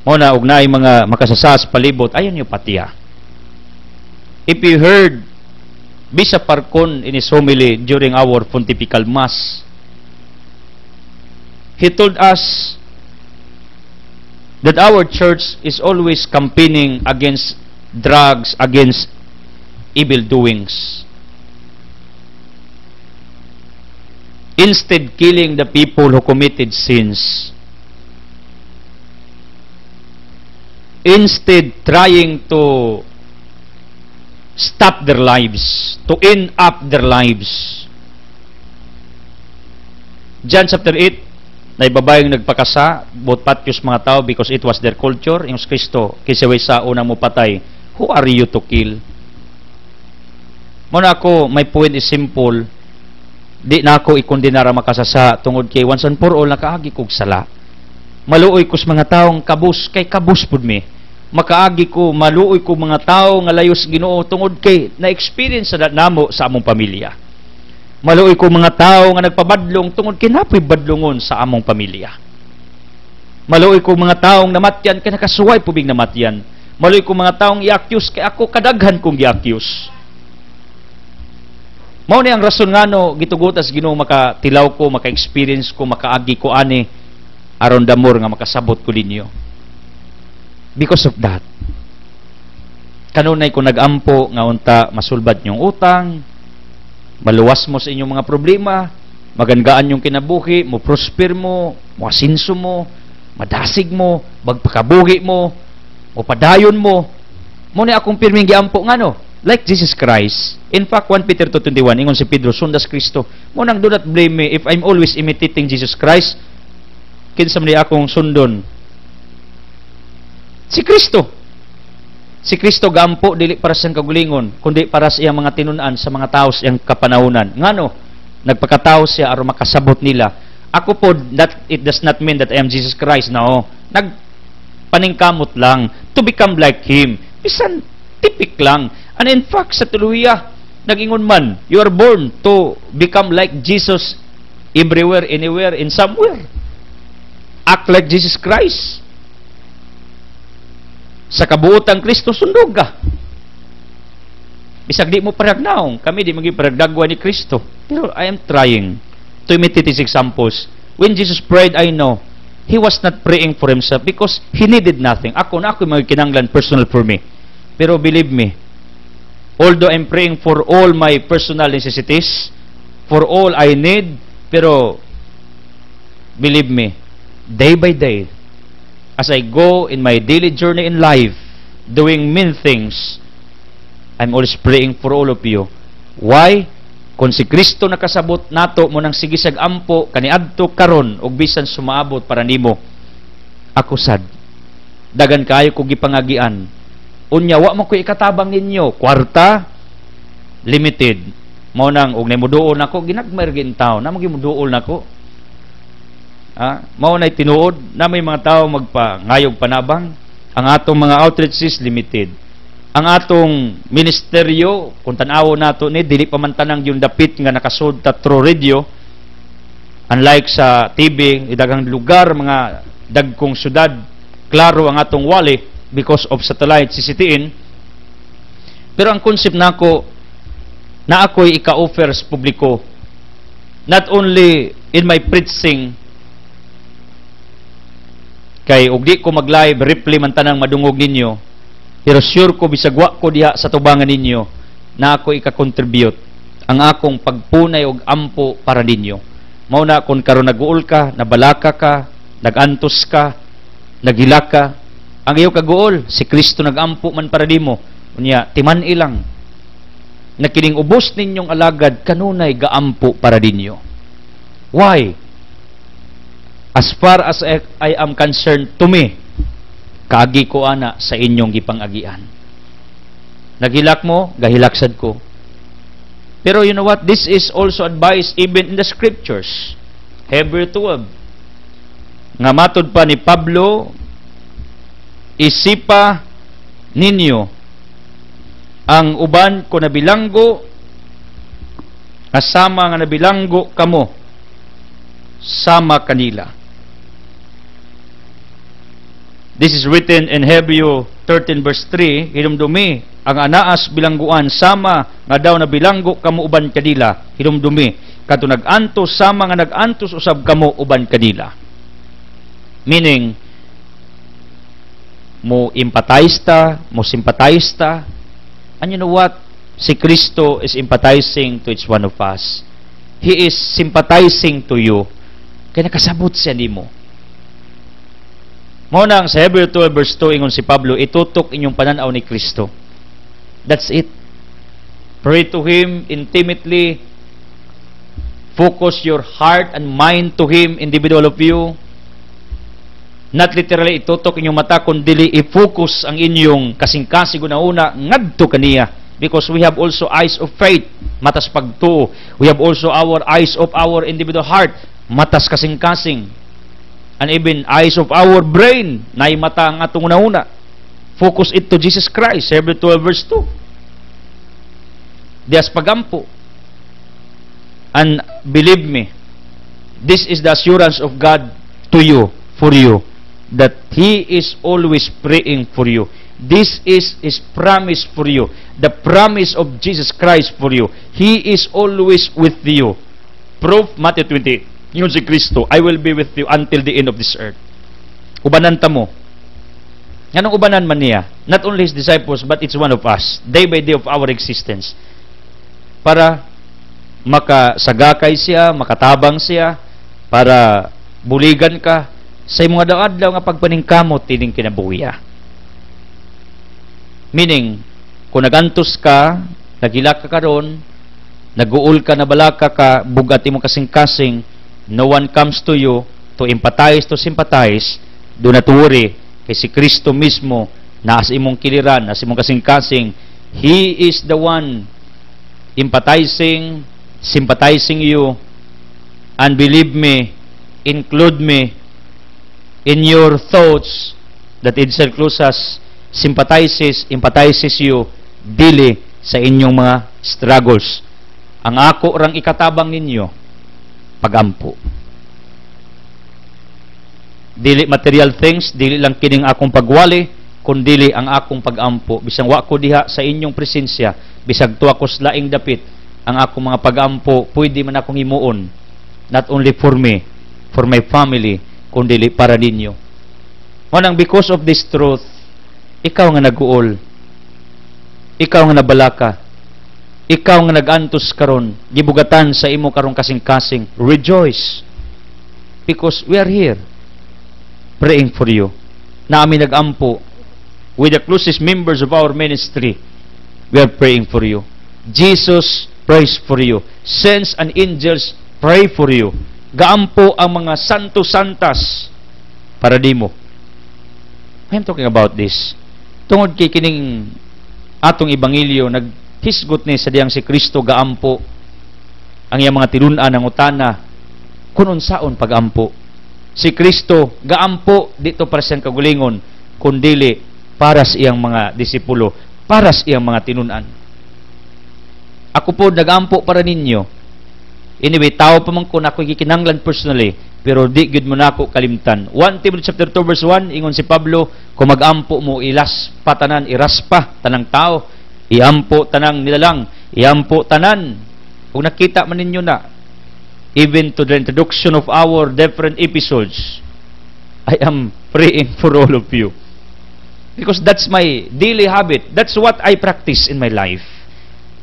Mao na og naay mga makasasas palibot ayon niyo patiya. If you heard Bishop Parcon in his homily during our Pontifical Mass, he told us that our church is always campaigning against drugs, against evil doings. Instead killing the people who committed sins. Instead trying to stop their lives, to end up their lives. John chapter 8, na ibabayang nagpakasa, both patyos mga tao because it was their culture. Yung Kristo, kisaway sa unang mo patay, who are you to kill? Muna ako, my point is simple. Di na ako ikondinara makasasa tungod kay once and for all nakaagi kog sala. Maluoy ko sa mga taong kabus, kay kabus pud mi. Makaagi ko, maluoy ko mga tao nga layos Ginoo tungod kay na-experience sa namo sa among pamilya. Maluoy ko mga tao nga nagpabadlong tungod kay napoy badlongon sa among pamilya. Maluoy ko mga taong namatyan kay nakasuway pubig namatyan. Maluoy ko mga taong i-accuse kay ako kadaghan kong i-accuse. Mao ni ang rason ngano gitugutas Ginoo makatilaw ko, maka-experience ko, makaagi ko ani aron damor nga makasabot ko ninyo. Because of that, kanunay ko nagampo nga unta masulbad nyong utang, maluwas mo sa inyong mga problema, magandaan yung kinabuhi, mo prosper mo, asinso mo, madasig mo, magpakabuhi mo, o padayon mo. Muna akong pirming giampo nga no. like Jesus Christ. In fact, 1 Peter 2:21, ingon si Pedro, sundas Kristo. Mo nang do not blame me if I'm always imitating Jesus Christ. Kinsa man akong sundon? Si Kristo. Si Kristo gampo dili para sa kagulingon, kundi para sa iyang mga tinun-an sa mga tao sa iyang kapanahunan. Ngano? Nagpakatao siya aron makasabot nila. Ako po, it does not mean that I am Jesus Christ. No. Nagpaningkamot lang to become like Him. Bisan tipik lang. And in fact, sa tuluya, nag-ingon man, you are born to become like Jesus everywhere, anywhere, in somewhere. Act like Jesus Christ. Sa kabuotang Kristo, sundog ka. Bisag di mo paragnaong, kami di maging paragdagwa ni Kristo. Pero I am trying to imitate His examples. When Jesus prayed, I know, He was not praying for Himself because He needed nothing. Ako magkinanglan personal for me. Pero believe me, although I'm praying for all my personal necessities, for all I need, pero believe me, day by day, as I go in my daily journey in life, doing mean things, I'm always praying for all of you. Why? Kung si Kristo nakasabot nato mo nang sige sag ampo kaniadto karon ug bisan sumaabot para nimo. Ako sad. Dagan kaayo ko gipangagian. Unya wa man ko ikatabang ninyo. Kwarta limited. Mao nang og namuduol nako ginagmay gin tawo, namo gimuduol nako. Mao nay tinuod na may mga tawo magpangayog panabang. Ang atong mga outreaches limited. Ang atong ministeryo, kung tanaw nato ni, dili pa man tanang yung dapit nga nakasud ta through radio. Unlike sa TV, idagang lugar, mga dagkong syudad, klaro ang atong wali because of satellite CCTN. Pero ang concept nako na ako'y ika-offer sa publiko, not only in my preaching, kay ug di ko mag-live, replay man tanang madungog ninyo, pero sure ko bisagwa ko diha sa tubangan ninyo na ako ika-contribute ang akong pagpunay og ampo para ninyo. Mao na kung karon naguol ka, nabalaka ka, nagantos ka, naghilak ka, ang iyo kaguol si Kristo nagampo man para nimo. Unya timan ilang na kining ubos ninyong alagad kanunay gaampo para ninyo. Why? As far as I am concerned, to me, kaagi ko ana sa inyong gipangagian. Naghilak mo, gahilaksad ko. Pero you know what? This is also advised even in the scriptures. Hebrew 12. Nga matod pa ni Pablo, isipa ninyo ang uban ko nabilanggo, kasama nga nabilanggo kamo, sama kanila. This is written in Hebrew 13 verse 3, hinumdumi ang anaas bilangguan sama nga daw na bilanggo kamo uban kanila, hinumdumi kadto nagantos sama nga nagantos usab kamo uban kanila. Meaning mo empathize ta, mo sympathize ta. And you know what? Si Kristo is empathizing to each one of us. He is sympathizing to you. Kaya nakasabot siya nimo. Mao nang sa Hebrew 12 verse 2 ingon si Pablo, itutok inyong pananaw ni Kristo. That's it. Pray to Him intimately. Focus your heart and mind to Him, individual of you. Not literally itutok inyong mata, kundi i-focus ang inyong kasing-kasing una ngadto kaniya. Because we have also eyes of faith, matas pagtuo. We have also our eyes of our individual heart, matas kasing-kasing. And even eyes of our brain, naay mata ang atong una. Focus it to Jesus Christ, Hebrew 12 verse 2. Dias pagampo. And believe me, this is the assurance of God to you, for you, that He is always praying for you. This is His promise for you. The promise of Jesus Christ for you. He is always with you. Proof, Matthew 20. Yun si Kristo, I will be with you until the end of this earth. Ubanan ta mo. Anong ubanan man niya? Not only His disciples, but it's one of us. Day by day of our existence. Para makasagakay siya, makatabang siya, para buligan ka sa mga adlaw nga pagpaningkamot tining kinabuhiya. Meaning, Kung nagantos ka, nagila ka karon, naguul ka, nabalaka ka, bugat mo kasing-kasing, no one comes to you to empathize, to sympathize, do not worry, kay si Kristo mismo, na as imong kiliran, as imong kasing-kasing, He is the one empathizing, sympathizing you, and believe me, include me in your thoughts that Edsel Clusas empathizes you dili sa inyong mga struggles. Ang ako rang ikatabang ninyo, pagampo. Dili material things, dili lang kining akong pagwali, kundili ang akong pagampo. Bisang wa ko diha sa inyong presensya, bisag tuwa ko sa laing dapit, ang akong mga pagampo, pwede man akong himuon. Not only for me, for my family, kundili para ninyo. Manang because of this truth, ikaw nga nag-uol, ikaw nga nabalaka, ikaw nga nag-antos karon, gibugatan sa imo karong kasing-kasing, rejoice, because we are here praying for you. Na amin nag-ampo with the closest members of our ministry, we are praying for you. Jesus prays for you. Saints and angels pray for you. Gaampo ang mga santo-santas para di mo. I'm talking about this. Tungod kay kining atong ebanghelyo, naghisgot ni sa diyang si Kristo gaampo ang iyang mga tinunan ng utana kung unsaon pagampo. Si Kristo gaampo dito para siyang kagulingon, kundili para sa iyang mga disipulo, para sa iyang mga tinunan. Ako po nagampo para ninyo. Anyway, tao pa man ko na ako gikinanglan personally, pero di gud mo na ako kalimtan. 1 Timothy chapter 2 verse 1, ingon si Pablo, kung magampo mo, ilas patanan, iraspa tanang tao, iampo tanang nilalang, iampo tanan. Kung nakita man ninyo na, even to the introduction of our different episodes, I am praying for all of you. Because that's my daily habit. That's what I practice in my life.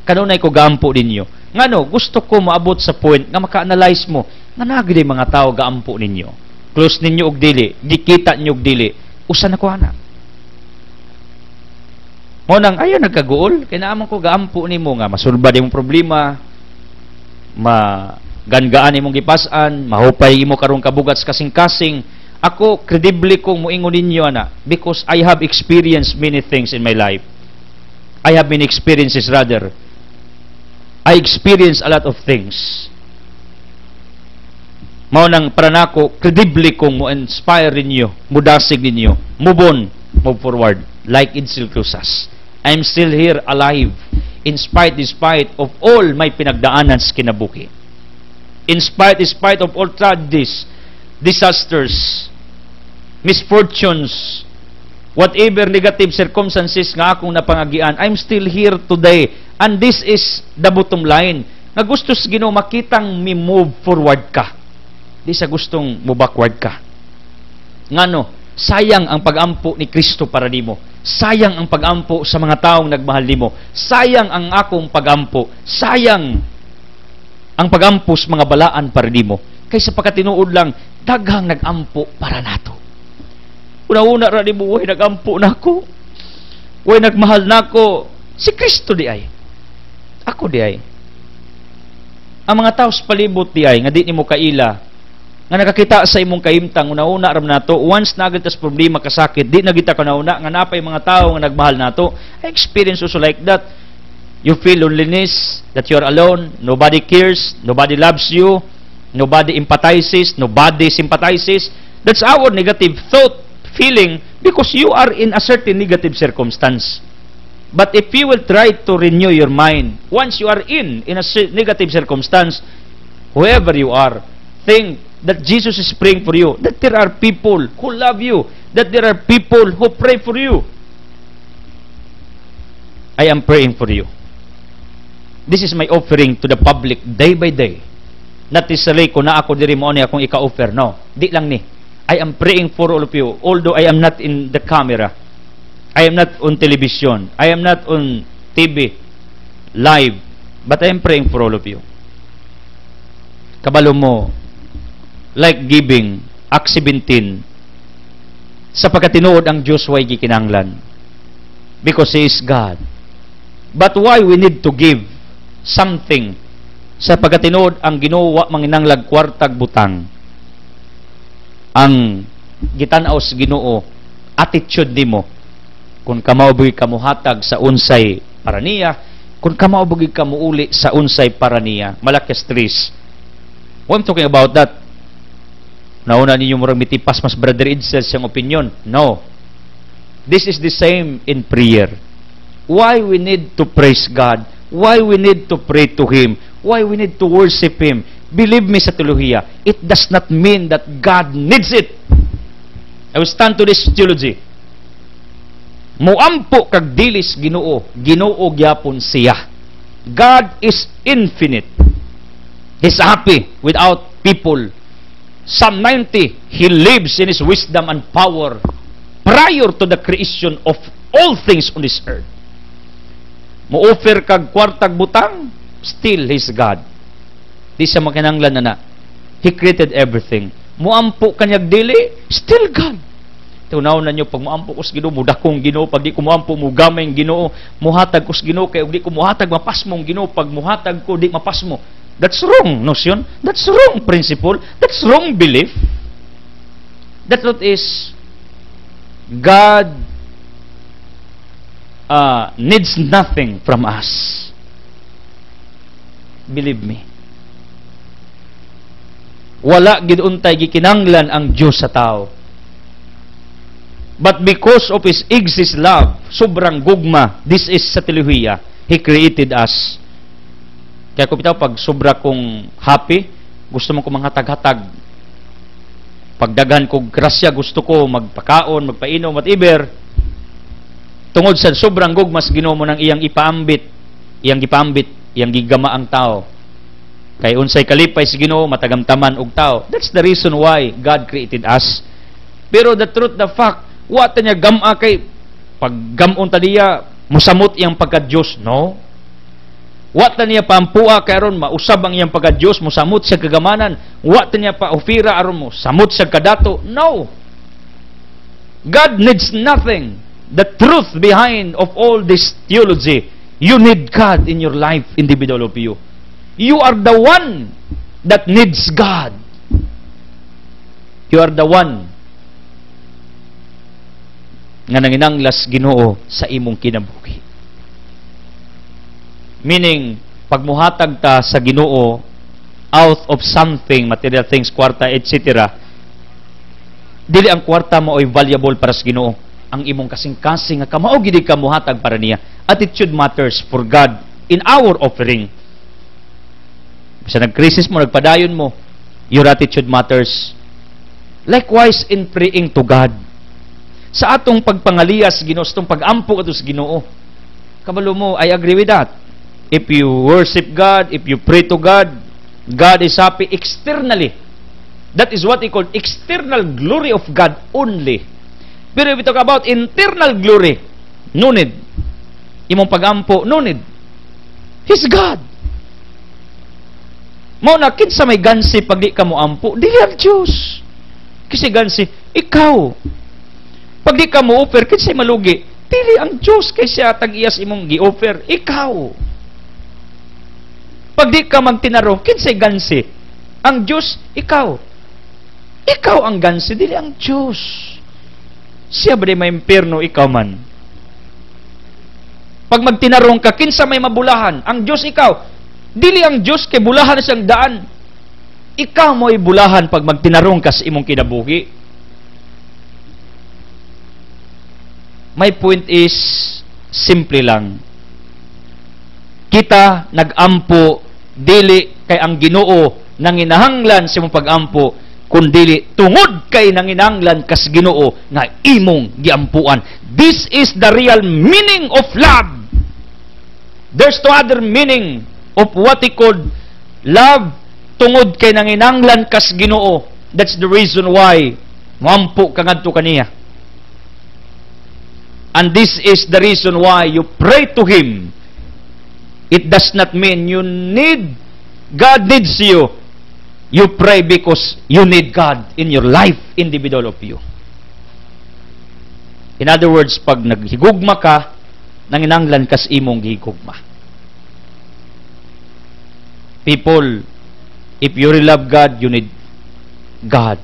Kanunay ko gaampo ninyo. Ngano, gusto ko maabot sa point nga maka-analyze mo, nga nagdi mga tao gaampo ninyo. Close ninyo og dili, gikita ninyo og dili, usa na ko ana. Mo nang ayo nagkaguol, kay naamon ko gaampo nimo nga masulbad imong problema, magangaan imong gipas-an, mahupay imo karong kabugat sa kasing-kasing. Ako credibly kong moingon ninyo ana because I have experienced many things in my life. I have many experiences rather. I experience a lot of things. Mao nang para nako credibly kong mo-inspire ninyo, mudasig ninyo, move on, move forward like Edsel Clusas. I'm still here alive despite of all my pinagdaanan sa kinabuhi. Despite of all tragedies, disasters, misfortunes, whatever negative circumstances nga akong napangagian, I'm still here today. And this is the bottom line. Nga gusto sa Ginoo makitang mi move forward ka. Di sa gustong mo backward ka. Ngano, sayang ang pagampo ni Kristo para nimo. Sayang ang pagampo sa mga taong nagmahal nimo. Sayang ang akong pagampo. Sayang ang pagampo sa mga balaan para nimo. Kaysa pagkatinuod lang, daghang nagampo para nato. Una-una ra nimo, way nagampo nako. Way nagmahal nako. Si Kristo di ay. Ako di ay. Ang mga tao sa palibot di ay, nga di nimo kaila, nga nakakita sa imong kahimtang, una-una ram nato, once na agad tas problema kasakit, di nagita ka nauna, nga napay mga tao nga nagmahal nato. I experience also like that. You feel loneliness, that you're alone, nobody cares, nobody loves you, nobody empathizes, nobody sympathizes. That's our negative thought, feeling, because you are in a certain negative circumstance. But if you will try to renew your mind, once you are in a negative circumstance, whoever you are, think that Jesus is praying for you, that there are people who love you, that there are people who pray for you. I am praying for you. This is my offering to the public day by day. Not necessarily kung na ako diri mo ni akong ika-offer. No, di lang ni. I am praying for all of you, although I am not in the camera. I am not on television. I am not on TV live. But I am praying for all of you. Kabalo mo, like giving, Acts 17, sa pagkatinuod ang Diyos way gikinanglan. Because He is God. But why we need to give something? Sa pagkatinuod, ang Ginoo wa manginanglag kwartag butang. Ang gitanaw sa Ginoo, attitude nimo. Kung kamaubig ka muhatag sa unsay para niya, kung kamaubig ka muuli sa unsay para niya. Malakas 3. What I'm talking about that? Nauna ninyo murang mitipas mas Brother Edsel siyang opinion. No. This is the same in prayer. Why we need to praise God? Why we need to pray to Him? Why we need to worship Him? Believe me sa teolohiya, it does not mean that God needs it. I will stand to this theology. Muampo kag dilis Ginoo, Ginoo gyapon siya. God is infinite. He's happy without people. Psalm 90, He lives in His wisdom and power prior to the creation of all things on this earth. Mo-offer kag kwartag butang, still He's God. Di siya makinanglan na. He created everything. Muampo kanyag dili, still God. Tunaw na nyo, pag muampo ko sa Ginoo, mudakong Ginoo, pag di ko muampo, mugamay Ginoo, muhatag ko sa Ginoo, kaya di ko muhatag, mapasmong Ginoo, pag muhatag ko, di mapasmo. That's wrong notion. That's wrong principle. That's wrong belief. The truth is, God needs nothing from us. Believe me. Wala gid untay gikinanglan ang Dios sa tao. But because of His exists love, sobrang gugma, this is sa teolohiya, He created us. Kaya kung bitaw, pag sobra kong happy, gusto mo ko manghatag-hatag. Pagdagan kong grasya, gusto ko magpakaon, magpainom, whatever. Tungod sa sobrang gugmas, Ginoo mo nang iyang ipaambit, iyang gigama ang tao. Kay unsay kalipay si Ginoo, matagamtaman og tao. That's the reason why God created us. Pero the truth, the fact, wa ta niya gama kay pag gamon ta diya, musamot iyang pagka-Dios, no? Wa ta niya pampua kay aron mausab ang iyang pagka-Dios, musamot siya kagamanan. Wa ta niya pa ofira aron mo samot siya kadato. No. God needs nothing. The truth behind of all this theology, you need God in your life, individual of you. You are the one that needs God. You are the one nga nanginanglas Ginoo sa imong kinabuhi. Meaning, pagmuhatag ta sa Ginoo out of something, material things, kwarta, etc., dili ang kwarta mo ay valuable para sa Ginoo. Ang imong kasing-kasing nga kamao gid ka muhatag para niya. Attitude matters for God in our offering. Sa nag-crisis mo, nagpadayon mo, your attitude matters. Likewise in praying to God. Sa atong pagpangalias Ginoo, sa atong pag-ampo ato sa Ginoo, kabalo mo, I agree with that. If you worship God, if you pray to God, God is happy externally. That is what we call external glory of God only. Pero if we talk about internal glory, no need. Imong pag-ampo, no need. He's God. Mao na kinsa may gansi pag di ka mo ampo, dili ang Dios. Kasi gansi, ikaw. Pag di ka mo offer, kinsa malugi, dili ang Dios kay siya tag-iyas imong gi-offer, ikaw. Pag di ka magtinaro, kinsay gansi? Ang Diyos, ikaw. Ikaw ang gansi, dili ang Diyos. Siya ba di may impierno, ikaw man? Pag magtinarong ka, kinsa may mabulahan? Ang Diyos, ikaw. Dili ang Diyos, kay bulahan siyang daan. Ikaw mo'y bulahan pag magtinarong ka sa imong kinabuhi. My point is, simple lang. Kita nag-ampo dili kay ang Ginoo nanginahanglan sa imong pag-ampo, kundili tungod kay nanginahanglan kas Ginoo nga imong giampuan. This is the real meaning of love. There's no other meaning of what he called love, tungod kay nanginahanglan kas Ginoo. That's the reason why moampo ka ngadto kaniya. And this is the reason why you pray to Him. It does not mean you need, God needs you. You pray because you need God in your life, individual of you. In other words, pag naghigugma ka, nanginanglan kas imong gihigugma. People, if you really love God, you need God.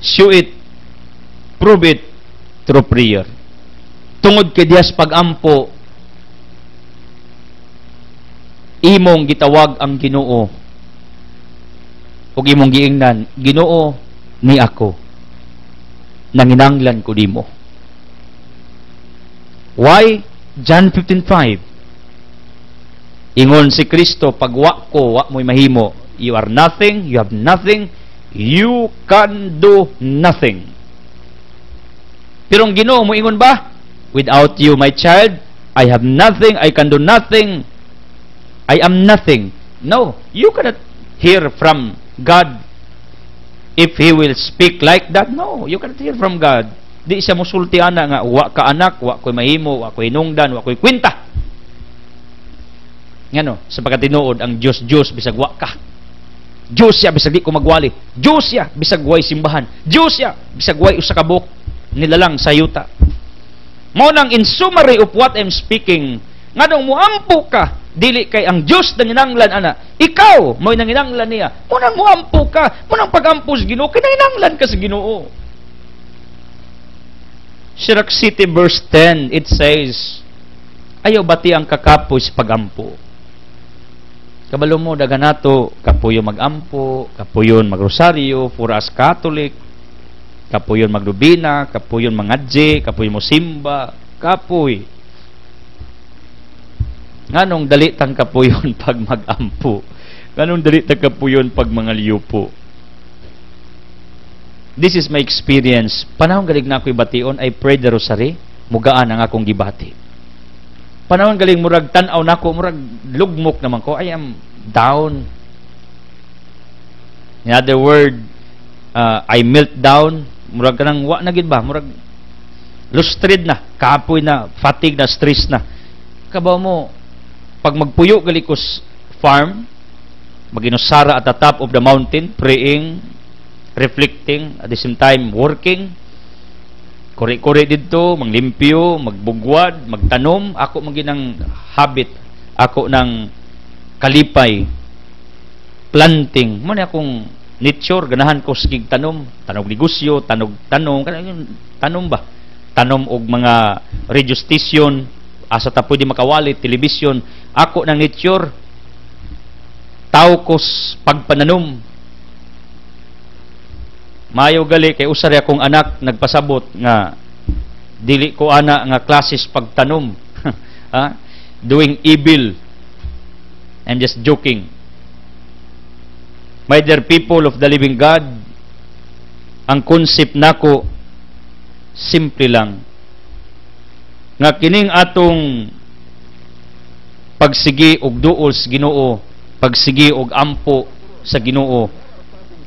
Show it, prove it through prayer. Tungod kay Diyas pagampo, imong gitawag ang Ginoo ug imong giingnan, Ginoo ni ako, nanginanglan ko nimo. Why? John 15:5. Ingon si Kristo, pag wa ko, wa mo'y mahimo. You are nothing, you have nothing, you can do nothing. Pero ang Ginoo mo ingon ba? Without you, my child, I have nothing, I can do nothing, I am nothing. No, you cannot hear from God if He will speak like that. No, you cannot hear from God. Di siya musulti ana nga, wa ka anak, wa ko'y mahimo, wa ko'y nungdan, wa ko'y kwenta. Ngano, sapagkat tinuod ang Diyos bisag wa ka. Diyos siya bisag di ko magwali. Diyos siya bisag way simbahan. Diyos siya bisag way usa ka buok nilalang sa yuta. Mao nang in summary of what I'm speaking, nganong muampo ka dili kay ang Diyos nanginanglan ana. Ikaw mo'y nanginanglan niya. Mo nang muampo ka, mo nang pagampo sa Ginoo, kinahanglan ka sa Ginoo. Sirach City verse 10, it says, ayaw bati ang kakapoy sa pagampo. Kabalo mo, daganato, kapuyon magampo, kapuyon magrosaryo, for as Catholic, kapuyon maglubina, kapuyon mangadje, kapuyon mo simba, kapoy. Nganong dali tang kapuyon pag magampo? Nganong dali tang kapuyon pag mga liyupo? This is my experience. Panahon galing na ako'y bation, I pray the rosary, mugaan ang akong gibati. Panahon galing murag tanaw nako, murag lugmok naman ko, I am down. In other word, I melt down, murag kanang wa na gid ba, murag lustride na, kapoy na, fatigue na, stress na. Kabaw mo, pag magpuyo gali ko farm, maginusara at the top of the mountain, praying, reflecting, at the same time working, kore-kore dito, manglimpyo, magbugwad, magtanom. Ako maginang habit, ako ng kalipay, planting. Mo na akong nature, ganahan ko sigig tanom, tanog negosyo, tanom ba? Tanom og mga radio station, asa ta pwede makawali, television. Ako ng nature, tao ko pagpananom. Mayo gali kay usari akong anak nagpasabot nga dili ko ana nga klases pagtanom. Ha? Doing evil. I'm just joking. My dear people of the living God, ang concept nako simple lang. Nga kining atong pagsigi og duol sa Ginoo, pagsigi og ampo sa Ginoo,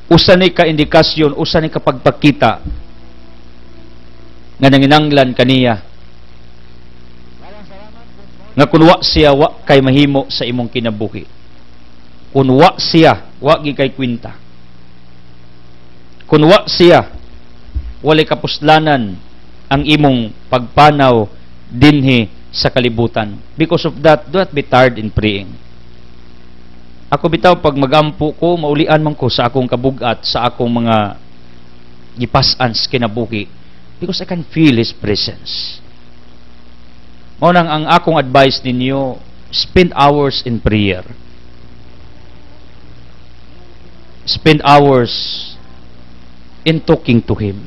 usa ni ka indikasyon, usa ni ka pagpakita nga nanginanglan kaniya nga kun wa siya wa kay mahimo sa imong kinabuhi, kun wa siya wa gi kay kwenta, kun wa siya walay kapuslanan ang imong pagpanaw dinhi sa kalibutan. Because of that, do not be tired in praying. Ako bitaw pag magampo ko, maulian man ko sa akong kabugat, sa akong mga gipas-an sa kinabuhi, because I can feel His presence. Mao nang ang akong advice ninyo, spend hours in prayer. Spend hours in talking to Him.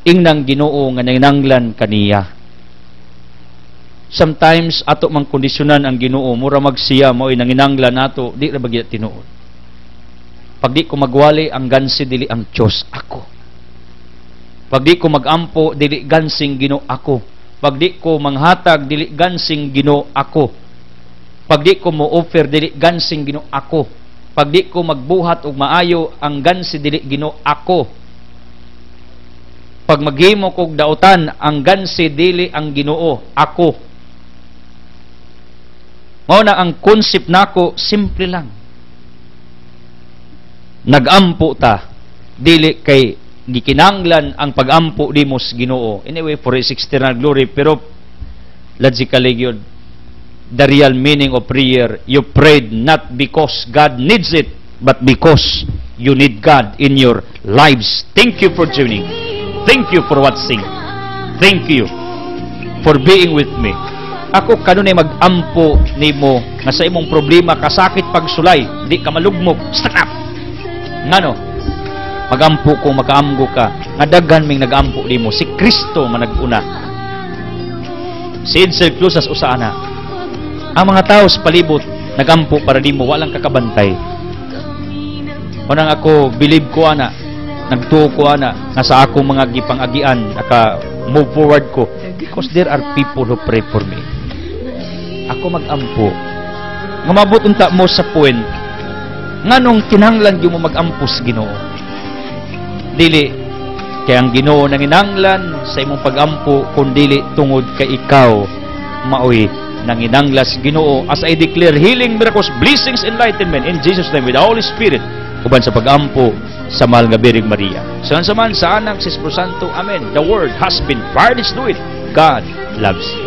Ingnang Ginoo nga nanginanglan kaniya. Sometimes ato mang kondisyonan ang Ginoo, mura magsiya mo'y nanginanglan nato, di ra bagya tinuod. Pag di ko magwali, ang gansi dili ang Diyos ako. Pag di ko magampo, dili gansing Ginoo ako. Pag di ko manghatag, dili gansing Ginoo ako. Pag di ko mo-offer, dili gansing Ginoo ako. Pag di ko magbuhat og maayo, ang gansi dili Ginoo ako. Pag maghimo kog dautan, ang gansi dili ang Ginoo ako. Mao na ang concept nako, simple lang. Nagampo ta dili kay gikinanglan ang pagampo nimo sa Ginoo. Anyway, for His external glory, pero logically yun, the real meaning of prayer, you prayed not because God needs it, but because you need God in your lives. Thank you for tuning. Thank you for watching. Thank you for being with me. Ako kanunay mag-ampo nimo nga sa imong problema, kasakit pagsulay, di ka malugmok, stand up. Ngano? Magampo ko, makaamgo ka, nga daghan ming nagampo nimo. Si Kristo man nag-una. Si Edsel Clusas usaana. Ang mga tao sa palibot nagampo para nimo, walang kakabantay. Unang ako, believe ko ana, nagtuo ko ana, nga sa akong mga gipang-agian, naka-move forward ko. Because there are people who pray for me. Ako mag-ampo. Nga mabot unta mo sa point, nga nung kinahanglan yung mo mag-ampo sa Ginoo. Dili, kaya ang Ginoo nang inanglan sa imong pag-ampo, kundili tungod kay ikaw, maoy, nang inanglas Ginoo. As I declare healing, miracles, blessings, enlightenment, in Jesus' name, with the Holy Spirit, uban sa pag-ampo sa mahal nga Birhing Maria. Saan sa man, sa anak, sa Espiritu Santo, Amen. The Word has been furnished to it. God loves you.